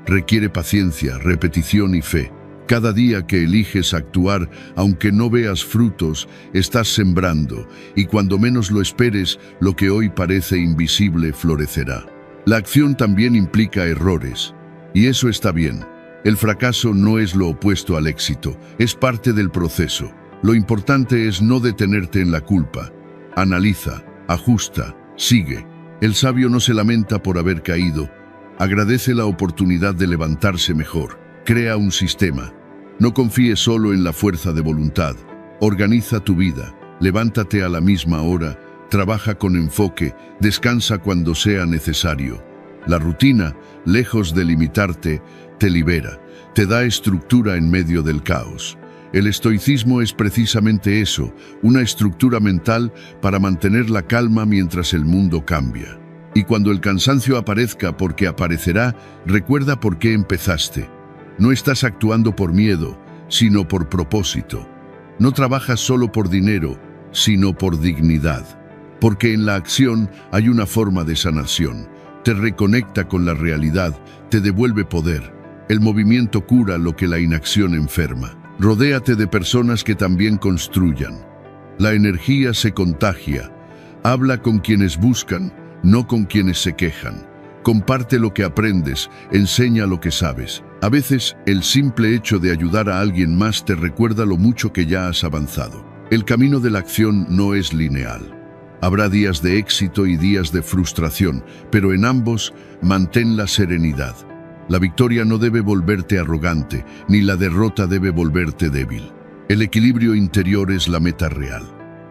Requiere paciencia, repetición y fe. Cada día que eliges actuar, aunque no veas frutos, estás sembrando, y cuando menos lo esperes, lo que hoy parece invisible florecerá. La acción también implica errores, y eso está bien. El fracaso no es lo opuesto al éxito, es parte del proceso. Lo importante es no detenerte en la culpa. Analiza, ajusta, sigue. El sabio no se lamenta por haber caído. Agradece la oportunidad de levantarse mejor. Crea un sistema. No confíes solo en la fuerza de voluntad. Organiza tu vida. Levántate a la misma hora. Trabaja con enfoque. Descansa cuando sea necesario. La rutina, lejos de limitarte, te libera. Te da estructura en medio del caos. El estoicismo es precisamente eso, una estructura mental para mantener la calma mientras el mundo cambia. Y cuando el cansancio aparezca, porque aparecerá, recuerda por qué empezaste. No estás actuando por miedo, sino por propósito. No trabajas solo por dinero, sino por dignidad. Porque en la acción hay una forma de sanación. Te reconecta con la realidad, te devuelve poder. El movimiento cura lo que la inacción enferma. Rodéate de personas que también construyan. La energía se contagia. Habla con quienes buscan, no con quienes se quejan. Comparte lo que aprendes, enseña lo que sabes. A veces, el simple hecho de ayudar a alguien más te recuerda lo mucho que ya has avanzado. El camino de la acción no es lineal. Habrá días de éxito y días de frustración, pero en ambos, mantén la serenidad. La victoria no debe volverte arrogante, ni la derrota debe volverte débil. El equilibrio interior es la meta real.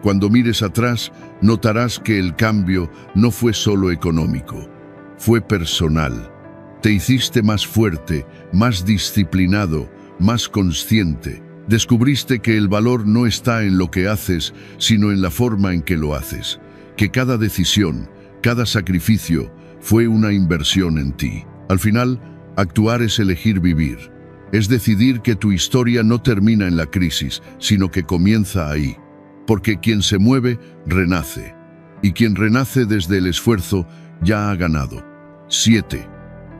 Cuando mires atrás, notarás que el cambio no fue solo económico, fue personal. Te hiciste más fuerte, más disciplinado, más consciente. Descubriste que el valor no está en lo que haces, sino en la forma en que lo haces. Que cada decisión, cada sacrificio, fue una inversión en ti. Al final, actuar es elegir vivir. Es decidir que tu historia no termina en la crisis, sino que comienza ahí. Porque quien se mueve, renace. Y quien renace desde el esfuerzo, ya ha ganado. 7.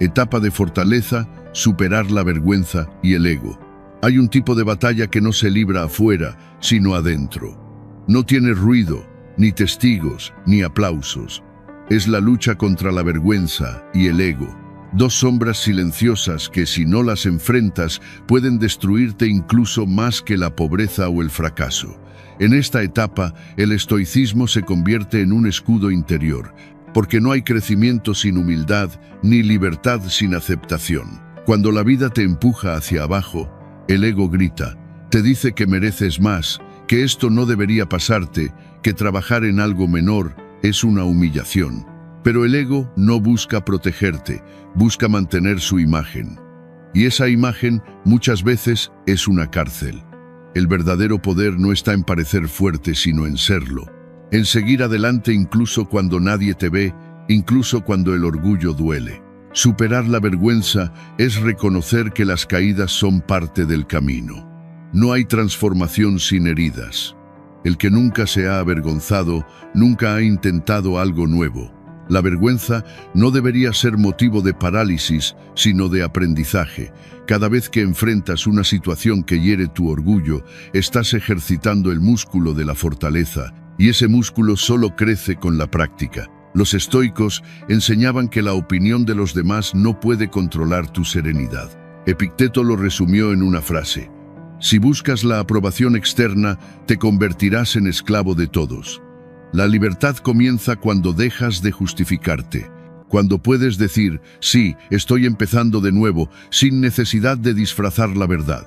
Etapa de fortaleza, superar la vergüenza y el ego. Hay un tipo de batalla que no se libra afuera, sino adentro. No tiene ruido, ni testigos, ni aplausos. Es la lucha contra la vergüenza y el ego. Dos sombras silenciosas que, si no las enfrentas, pueden destruirte incluso más que la pobreza o el fracaso. En esta etapa, el estoicismo se convierte en un escudo interior, porque no hay crecimiento sin humildad, ni libertad sin aceptación. Cuando la vida te empuja hacia abajo, el ego grita, te dice que mereces más, que esto no debería pasarte, que trabajar en algo menor es una humillación. Pero el ego no busca protegerte, busca mantener su imagen. Y esa imagen muchas veces es una cárcel. El verdadero poder no está en parecer fuerte, sino en serlo. En seguir adelante incluso cuando nadie te ve, incluso cuando el orgullo duele. Superar la vergüenza es reconocer que las caídas son parte del camino. No hay transformación sin heridas. El que nunca se ha avergonzado, nunca ha intentado algo nuevo. La vergüenza no debería ser motivo de parálisis, sino de aprendizaje. Cada vez que enfrentas una situación que hiere tu orgullo, estás ejercitando el músculo de la fortaleza, y ese músculo solo crece con la práctica. Los estoicos enseñaban que la opinión de los demás no puede controlar tu serenidad. Epicteto lo resumió en una frase: si buscas la aprobación externa, te convertirás en esclavo de todos. La libertad comienza cuando dejas de justificarte, cuando puedes decir, sí, estoy empezando de nuevo, sin necesidad de disfrazar la verdad.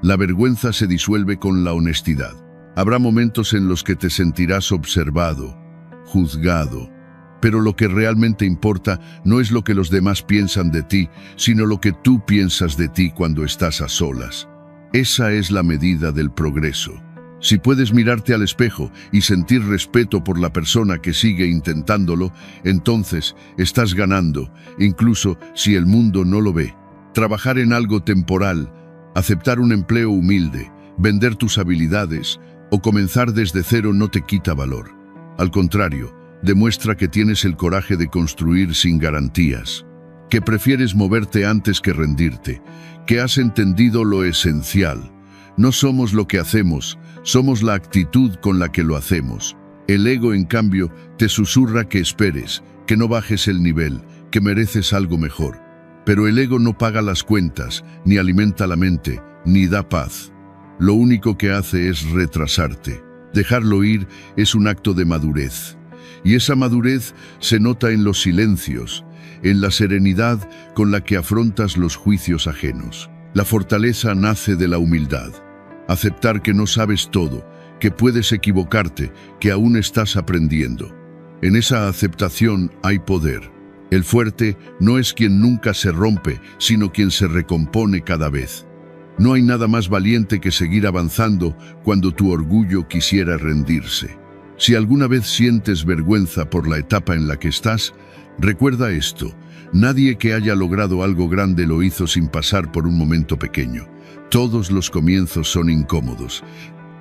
La vergüenza se disuelve con la honestidad. Habrá momentos en los que te sentirás observado, juzgado, Pero lo que realmente importa no es lo que los demás piensan de ti, sino lo que tú piensas de ti cuando estás a solas. Esa es la medida del progreso. Si puedes mirarte al espejo y sentir respeto por la persona que sigue intentándolo, entonces estás ganando, incluso si el mundo no lo ve. Trabajar en algo temporal, aceptar un empleo humilde, vender tus habilidades o comenzar desde cero no te quita valor. Al contrario, demuestra que tienes el coraje de construir sin garantías, que prefieres moverte antes que rendirte, que has entendido lo esencial. No somos lo que hacemos, somos la actitud con la que lo hacemos. El ego, en cambio, te susurra que esperes, que no bajes el nivel, que mereces algo mejor. Pero el ego no paga las cuentas, ni alimenta la mente, ni da paz. Lo único que hace es retrasarte. Dejarlo ir es un acto de madurez. Y esa madurez se nota en los silencios, en la serenidad con la que afrontas los juicios ajenos. La fortaleza nace de la humildad. Aceptar que no sabes todo, que puedes equivocarte, que aún estás aprendiendo. En esa aceptación hay poder. El fuerte no es quien nunca se rompe, sino quien se recompone cada vez. No hay nada más valiente que seguir avanzando cuando tu orgullo quisiera rendirse. Si alguna vez sientes vergüenza por la etapa en la que estás, recuerda esto: nadie que haya logrado algo grande lo hizo sin pasar por un momento pequeño. Todos los comienzos son incómodos.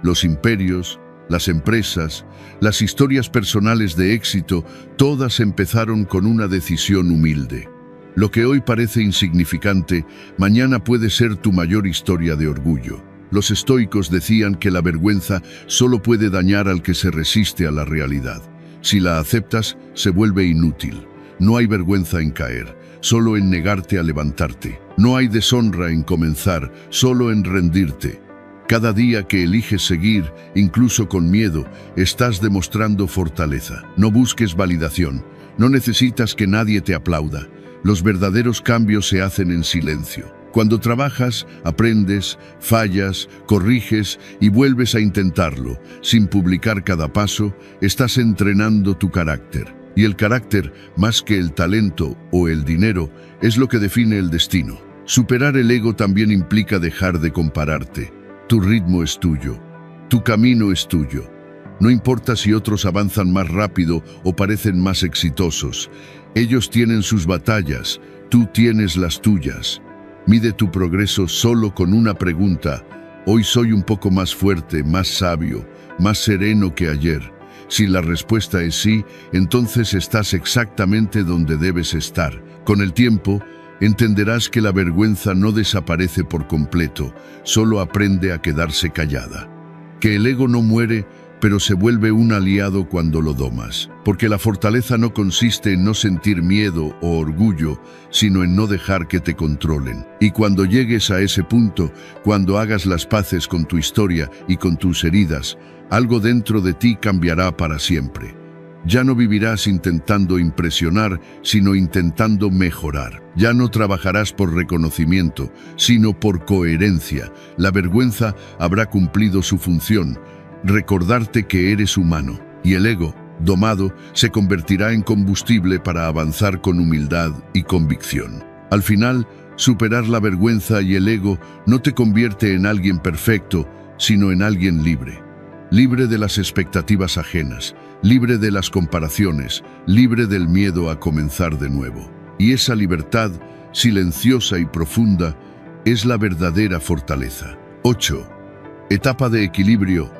Los imperios, las empresas, las historias personales de éxito, todas empezaron con una decisión humilde. Lo que hoy parece insignificante, mañana puede ser tu mayor historia de orgullo. Los estoicos decían que la vergüenza solo puede dañar al que se resiste a la realidad. Si la aceptas, se vuelve inútil. No hay vergüenza en caer, solo en negarte a levantarte. No hay deshonra en comenzar, solo en rendirte. Cada día que eliges seguir, incluso con miedo, estás demostrando fortaleza. No busques validación. No necesitas que nadie te aplauda. Los verdaderos cambios se hacen en silencio. Cuando trabajas, aprendes, fallas, corriges y vuelves a intentarlo. Sin publicar cada paso, estás entrenando tu carácter. Y el carácter, más que el talento o el dinero, es lo que define el destino. Superar el ego también implica dejar de compararte. Tu ritmo es tuyo. Tu camino es tuyo. No importa si otros avanzan más rápido o parecen más exitosos. Ellos tienen sus batallas, tú tienes las tuyas. Mide tu progreso solo con una pregunta: ¿hoy soy un poco más fuerte, más sabio, más sereno que ayer? Si la respuesta es sí, entonces estás exactamente donde debes estar. Con el tiempo, entenderás que la vergüenza no desaparece por completo, solo aprende a quedarse callada. Que el ego no muere, pero se vuelve un aliado cuando lo domas. Porque la fortaleza no consiste en no sentir miedo o orgullo, sino en no dejar que te controlen. Y cuando llegues a ese punto, cuando hagas las paces con tu historia y con tus heridas, algo dentro de ti cambiará para siempre. Ya no vivirás intentando impresionar, sino intentando mejorar. Ya no trabajarás por reconocimiento, sino por coherencia. La vergüenza habrá cumplido su función: recordarte que eres humano, y el ego, domado, se convertirá en combustible para avanzar con humildad y convicción. Al final, superar la vergüenza y el ego no te convierte en alguien perfecto, sino en alguien libre. Libre de las expectativas ajenas, libre de las comparaciones, libre del miedo a comenzar de nuevo. Y esa libertad, silenciosa y profunda, es la verdadera fortaleza. 8. Etapa de equilibrio.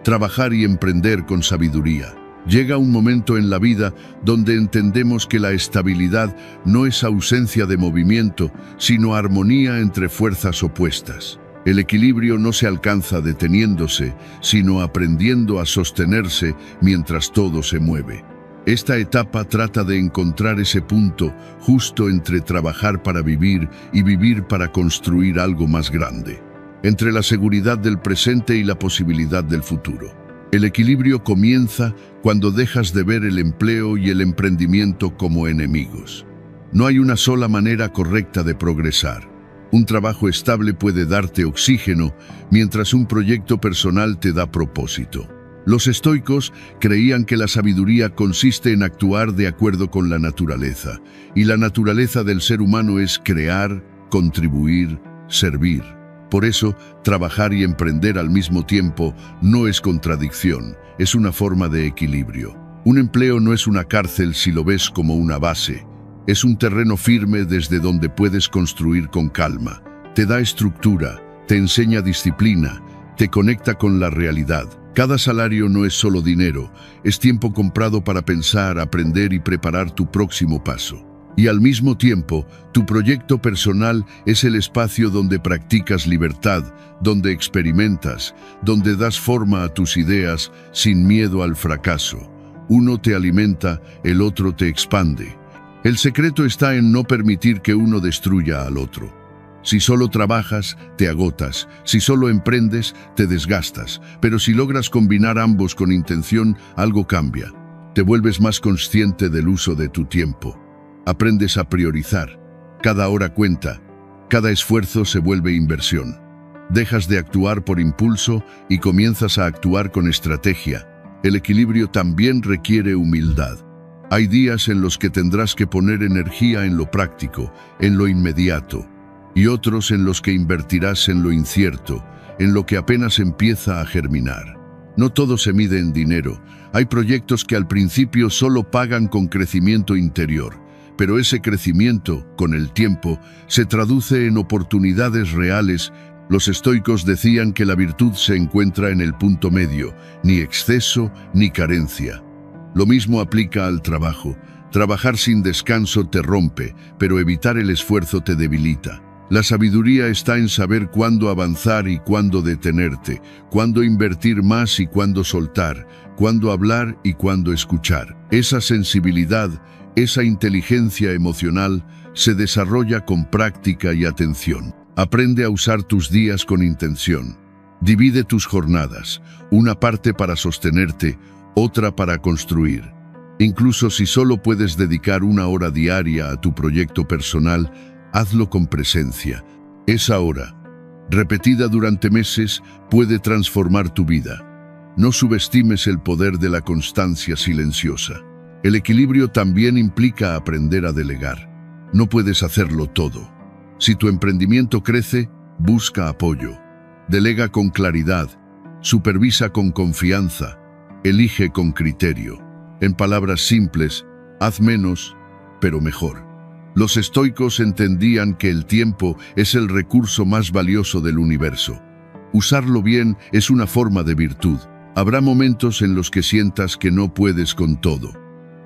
Trabajar y emprender con sabiduría. Llega un momento en la vida donde entendemos que la estabilidad no es ausencia de movimiento, sino armonía entre fuerzas opuestas. El equilibrio no se alcanza deteniéndose, sino aprendiendo a sostenerse mientras todo se mueve. Esta etapa trata de encontrar ese punto justo entre trabajar para vivir y vivir para construir algo más grande. Entre la seguridad del presente y la posibilidad del futuro. El equilibrio comienza cuando dejas de ver el empleo y el emprendimiento como enemigos. No hay una sola manera correcta de progresar. Un trabajo estable puede darte oxígeno, mientras un proyecto personal te da propósito. Los estoicos creían que la sabiduría consiste en actuar de acuerdo con la naturaleza, y la naturaleza del ser humano es crear, contribuir, servir. Por eso, trabajar y emprender al mismo tiempo no es contradicción, es una forma de equilibrio. Un empleo no es una cárcel si lo ves como una base. Es un terreno firme desde donde puedes construir con calma. Te da estructura, te enseña disciplina, te conecta con la realidad. Cada salario no es solo dinero, es tiempo comprado para pensar, aprender y preparar tu próximo paso. Y al mismo tiempo, tu proyecto personal es el espacio donde practicas libertad, donde experimentas, donde das forma a tus ideas sin miedo al fracaso. Uno te alimenta, el otro te expande. El secreto está en no permitir que uno destruya al otro. Si solo trabajas, te agotas. Si solo emprendes, te desgastas. Pero si logras combinar ambos con intención, algo cambia. Te vuelves más consciente del uso de tu tiempo. Aprendes a priorizar. Cada hora cuenta. Cada esfuerzo se vuelve inversión. Dejas de actuar por impulso y comienzas a actuar con estrategia. El equilibrio también requiere humildad. Hay días en los que tendrás que poner energía en lo práctico, en lo inmediato, y otros en los que invertirás en lo incierto, en lo que apenas empieza a germinar. No todo se mide en dinero. Hay proyectos que al principio solo pagan con crecimiento interior, pero ese crecimiento, con el tiempo, se traduce en oportunidades reales. Los estoicos decían que la virtud se encuentra en el punto medio, ni exceso ni carencia. Lo mismo aplica al trabajo. Trabajar sin descanso te rompe, pero evitar el esfuerzo te debilita. La sabiduría está en saber cuándo avanzar y cuándo detenerte, cuándo invertir más y cuándo soltar, cuándo hablar y cuándo escuchar. Esa sensibilidad, esa inteligencia emocional, se desarrolla con práctica y atención. Aprende a usar tus días con intención. Divide tus jornadas, una parte para sostenerte, otra para construir. Incluso si solo puedes dedicar 1 hora diaria a tu proyecto personal, hazlo con presencia. Esa hora, repetida durante meses, puede transformar tu vida. No subestimes el poder de la constancia silenciosa. El equilibrio también implica aprender a delegar. No puedes hacerlo todo. Si tu emprendimiento crece, busca apoyo. Delega con claridad. Supervisa con confianza. Elige con criterio. En palabras simples, haz menos, pero mejor. Los estoicos entendían que el tiempo es el recurso más valioso del universo. Usarlo bien es una forma de virtud. Habrá momentos en los que sientas que no puedes con todo,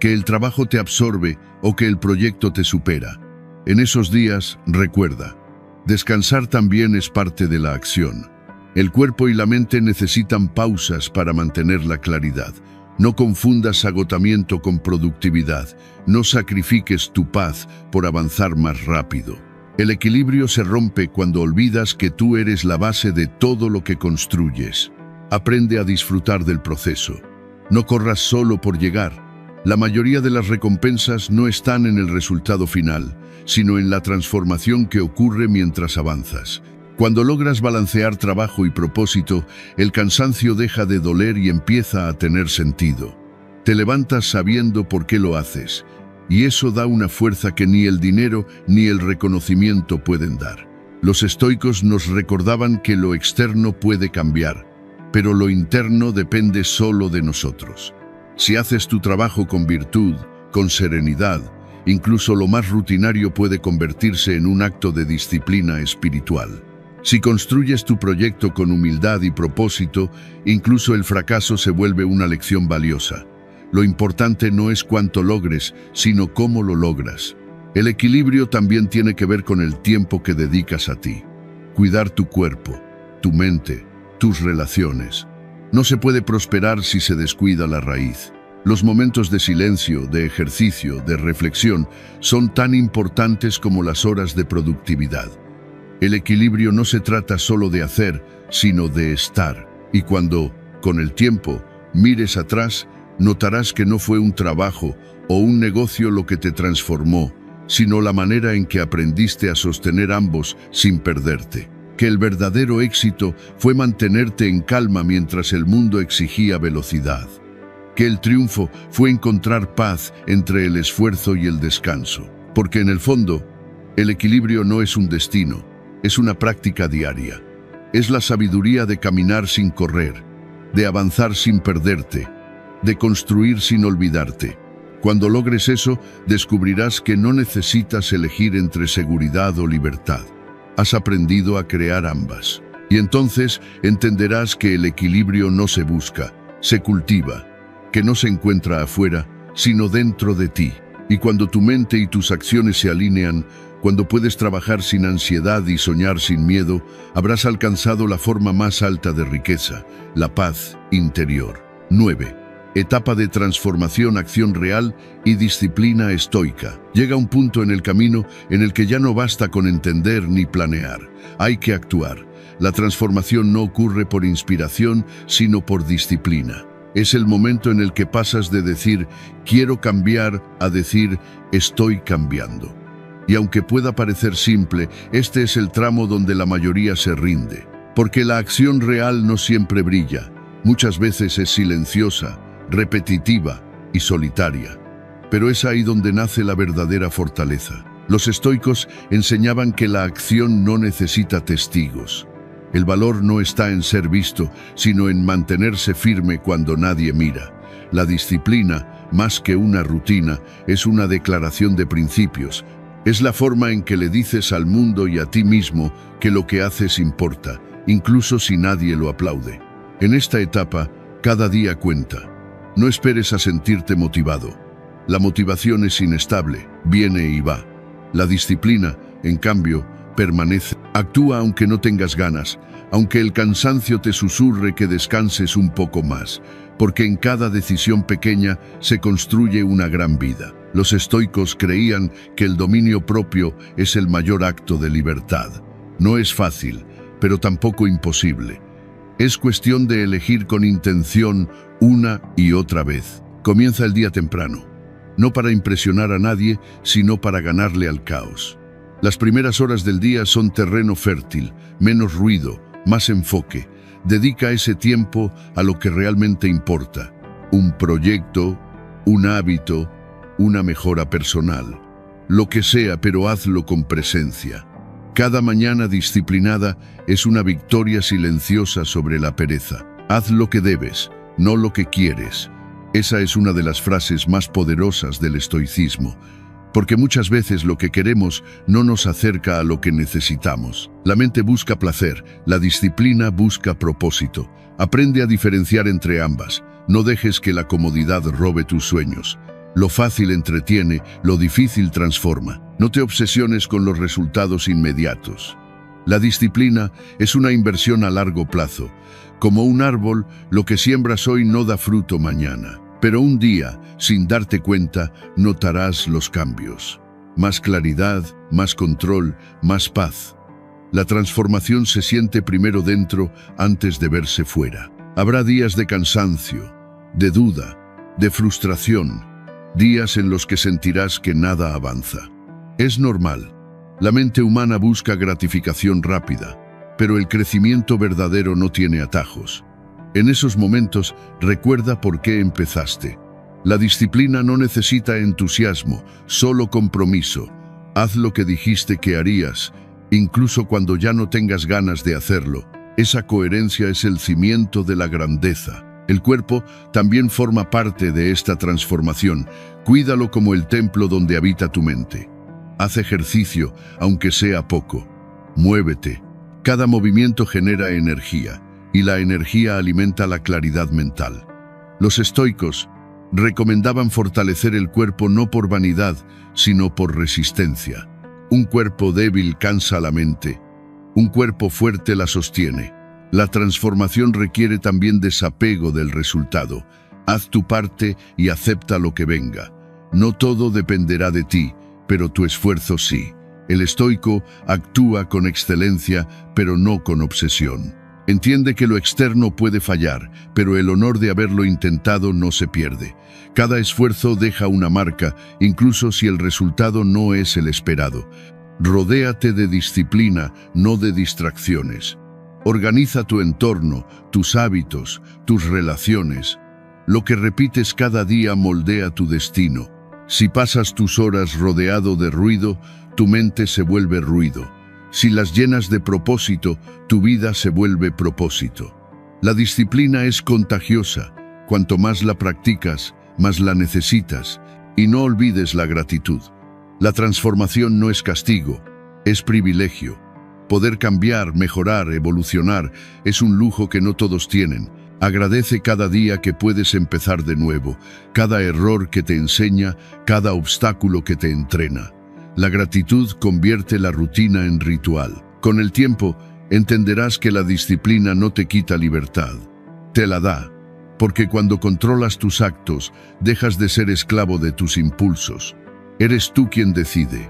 que el trabajo te absorbe o que el proyecto te supera. En esos días, recuerda, descansar también es parte de la acción. El cuerpo y la mente necesitan pausas para mantener la claridad. No confundas agotamiento con productividad. No sacrifiques tu paz por avanzar más rápido. El equilibrio se rompe cuando olvidas que tú eres la base de todo lo que construyes. Aprende a disfrutar del proceso. No corras solo por llegar. La mayoría de las recompensas no están en el resultado final, sino en la transformación que ocurre mientras avanzas. Cuando logras balancear trabajo y propósito, el cansancio deja de doler y empieza a tener sentido. Te levantas sabiendo por qué lo haces, y eso da una fuerza que ni el dinero ni el reconocimiento pueden dar. Los estoicos nos recordaban que lo externo puede cambiar, pero lo interno depende solo de nosotros. Si haces tu trabajo con virtud, con serenidad, incluso lo más rutinario puede convertirse en un acto de disciplina espiritual. Si construyes tu proyecto con humildad y propósito, incluso el fracaso se vuelve una lección valiosa. Lo importante no es cuánto logres, sino cómo lo logras. El equilibrio también tiene que ver con el tiempo que dedicas a ti. Cuidar tu cuerpo, tu mente, tus relaciones. No se puede prosperar si se descuida la raíz. Los momentos de silencio, de ejercicio, de reflexión son tan importantes como las horas de productividad. El equilibrio no se trata solo de hacer, sino de estar. Y cuando, con el tiempo, mires atrás, notarás que no fue un trabajo o un negocio lo que te transformó, sino la manera en que aprendiste a sostener ambos sin perderte. que el verdadero éxito fue mantenerte en calma mientras el mundo exigía velocidad, que el triunfo fue encontrar paz entre el esfuerzo y el descanso, porque en el fondo, el equilibrio no es un destino, es una práctica diaria. Es la sabiduría de caminar sin correr, de avanzar sin perderte, de construir sin olvidarte. Cuando logres eso, descubrirás que no necesitas elegir entre seguridad o libertad. Has aprendido a crear ambas. Y entonces entenderás que el equilibrio no se busca, se cultiva, que no se encuentra afuera, sino dentro de ti. Y cuando tu mente y tus acciones se alinean, cuando puedes trabajar sin ansiedad y soñar sin miedo, habrás alcanzado la forma más alta de riqueza, la paz interior. 9. Etapa de transformación, acción real y disciplina estoica. Llega un punto en el camino en el que ya no basta con entender ni planear. Hay que actuar. La transformación no ocurre por inspiración, sino por disciplina. Es el momento en el que pasas de decir quiero cambiar a decir estoy cambiando. Y aunque pueda parecer simple, este es el tramo donde la mayoría se rinde. Porque la acción real no siempre brilla. Muchas veces es silenciosa, repetitiva y solitaria. Pero es ahí donde nace la verdadera fortaleza. Los estoicos enseñaban que la acción no necesita testigos. El valor no está en ser visto, sino en mantenerse firme cuando nadie mira. La disciplina, más que una rutina, es una declaración de principios. Es la forma en que le dices al mundo y a ti mismo que lo que haces importa, incluso si nadie lo aplaude. En esta etapa, cada día cuenta. No esperes a sentirte motivado. La motivación es inestable, viene y va. La disciplina, en cambio, permanece. Actúa aunque no tengas ganas, aunque el cansancio te susurre que descanses un poco más, porque en cada decisión pequeña se construye una gran vida. Los estoicos creían que el dominio propio es el mayor acto de libertad. No es fácil, pero tampoco imposible. Es cuestión de elegir con intención una y otra vez. Comienza el día temprano, no para impresionar a nadie, sino para ganarle al caos. Las primeras horas del día son terreno fértil, menos ruido, más enfoque. Dedica ese tiempo a lo que realmente importa. Un proyecto, un hábito, una mejora personal. Lo que sea, pero hazlo con presencia. Cada mañana disciplinada es una victoria silenciosa sobre la pereza. Haz lo que debes, no lo que quieres. Esa es una de las frases más poderosas del estoicismo, porque muchas veces lo que queremos no nos acerca a lo que necesitamos. La mente busca placer, la disciplina busca propósito. Aprende a diferenciar entre ambas. No dejes que la comodidad robe tus sueños. Lo fácil entretiene, lo difícil transforma. No te obsesiones con los resultados inmediatos. La disciplina es una inversión a largo plazo. Como un árbol, lo que siembras hoy no da fruto mañana. Pero un día, sin darte cuenta, notarás los cambios. Más claridad, más control, más paz. La transformación se siente primero dentro antes de verse fuera. Habrá días de cansancio, de duda, de frustración, días en los que sentirás que nada avanza. Es normal. La mente humana busca gratificación rápida, pero el crecimiento verdadero no tiene atajos. En esos momentos, recuerda por qué empezaste. La disciplina no necesita entusiasmo, solo compromiso. Haz lo que dijiste que harías, incluso cuando ya no tengas ganas de hacerlo. Esa coherencia es el cimiento de la grandeza. El cuerpo también forma parte de esta transformación. Cuídalo como el templo donde habita tu mente. Haz ejercicio, aunque sea poco. Muévete. Cada movimiento genera energía, y la energía alimenta la claridad mental. Los estoicos recomendaban fortalecer el cuerpo no por vanidad, sino por resistencia. Un cuerpo débil cansa la mente. Un cuerpo fuerte la sostiene. La transformación requiere también desapego del resultado. Haz tu parte y acepta lo que venga. No todo dependerá de ti, pero tu esfuerzo sí. El estoico actúa con excelencia, pero no con obsesión. Entiende que lo externo puede fallar, pero el honor de haberlo intentado no se pierde. Cada esfuerzo deja una marca, incluso si el resultado no es el esperado. Rodéate de disciplina, no de distracciones. Organiza tu entorno, tus hábitos, tus relaciones. Lo que repites cada día moldea tu destino. Si pasas tus horas rodeado de ruido, tu mente se vuelve ruido. Si las llenas de propósito, tu vida se vuelve propósito. La disciplina es contagiosa. Cuanto más la practicas, más la necesitas. Y no olvides la gratitud. La transformación no es castigo, es privilegio. Poder cambiar, mejorar, evolucionar es un lujo que no todos tienen. Agradece cada día que puedes empezar de nuevo, cada error que te enseña, cada obstáculo que te entrena. La gratitud convierte la rutina en ritual. Con el tiempo, entenderás que la disciplina no te quita libertad, te la da, porque cuando controlas tus actos, dejas de ser esclavo de tus impulsos. Eres tú quien decide,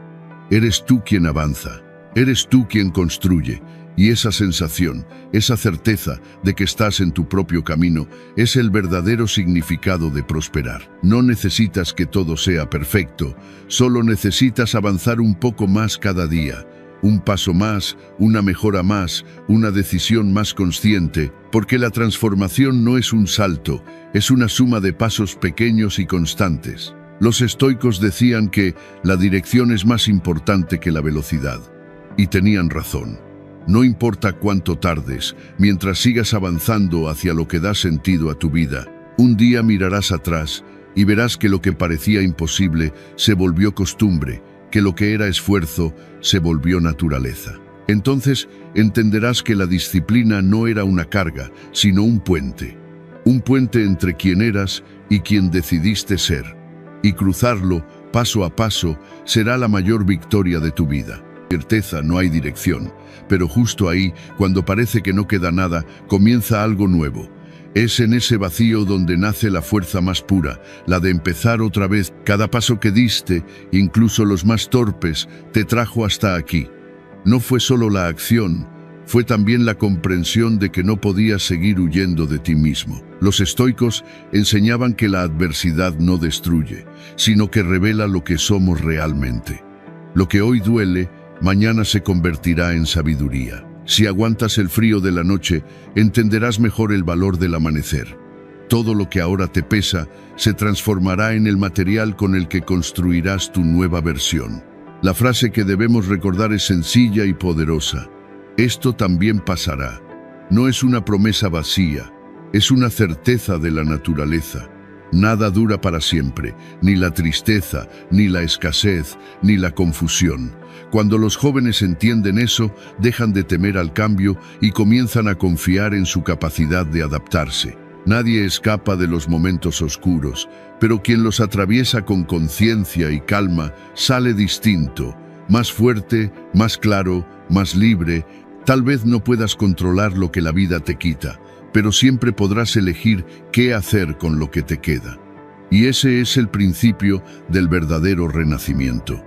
eres tú quien avanza, eres tú quien construye. Y esa sensación, esa certeza de que estás en tu propio camino, es el verdadero significado de prosperar. No necesitas que todo sea perfecto, solo necesitas avanzar un poco más cada día. Un paso más, una mejora más, una decisión más consciente, porque la transformación no es un salto, es una suma de pasos pequeños y constantes. Los estoicos decían que la dirección es más importante que la velocidad. Y tenían razón. No importa cuánto tardes, mientras sigas avanzando hacia lo que da sentido a tu vida, un día mirarás atrás y verás que lo que parecía imposible se volvió costumbre, que lo que era esfuerzo se volvió naturaleza. Entonces entenderás que la disciplina no era una carga, sino un puente entre quien eras y quien decidiste ser. Y cruzarlo, paso a paso, será la mayor victoria de tu vida. Certeza, no hay dirección, pero justo ahí, cuando parece que no queda nada, comienza algo nuevo. Es en ese vacío donde nace la fuerza más pura, la de empezar otra vez. Cada paso que diste, incluso los más torpes, te trajo hasta aquí. No fue solo la acción, fue también la comprensión de que no podías seguir huyendo de ti mismo. Los estoicos enseñaban que la adversidad no destruye, sino que revela lo que somos realmente. Lo que hoy duele, mañana se convertirá en sabiduría. Si aguantas el frío de la noche, entenderás mejor el valor del amanecer. Todo lo que ahora te pesa se transformará en el material con el que construirás tu nueva versión. La frase que debemos recordar es sencilla y poderosa. Esto también pasará. No es una promesa vacía, es una certeza de la naturaleza. Nada dura para siempre, ni la tristeza, ni la escasez, ni la confusión. Cuando los jóvenes entienden eso, dejan de temer al cambio y comienzan a confiar en su capacidad de adaptarse. Nadie escapa de los momentos oscuros, pero quien los atraviesa con conciencia y calma sale distinto, más fuerte, más claro, más libre. Tal vez no puedas controlar lo que la vida te quita, pero siempre podrás elegir qué hacer con lo que te queda. Y ese es el principio del verdadero renacimiento.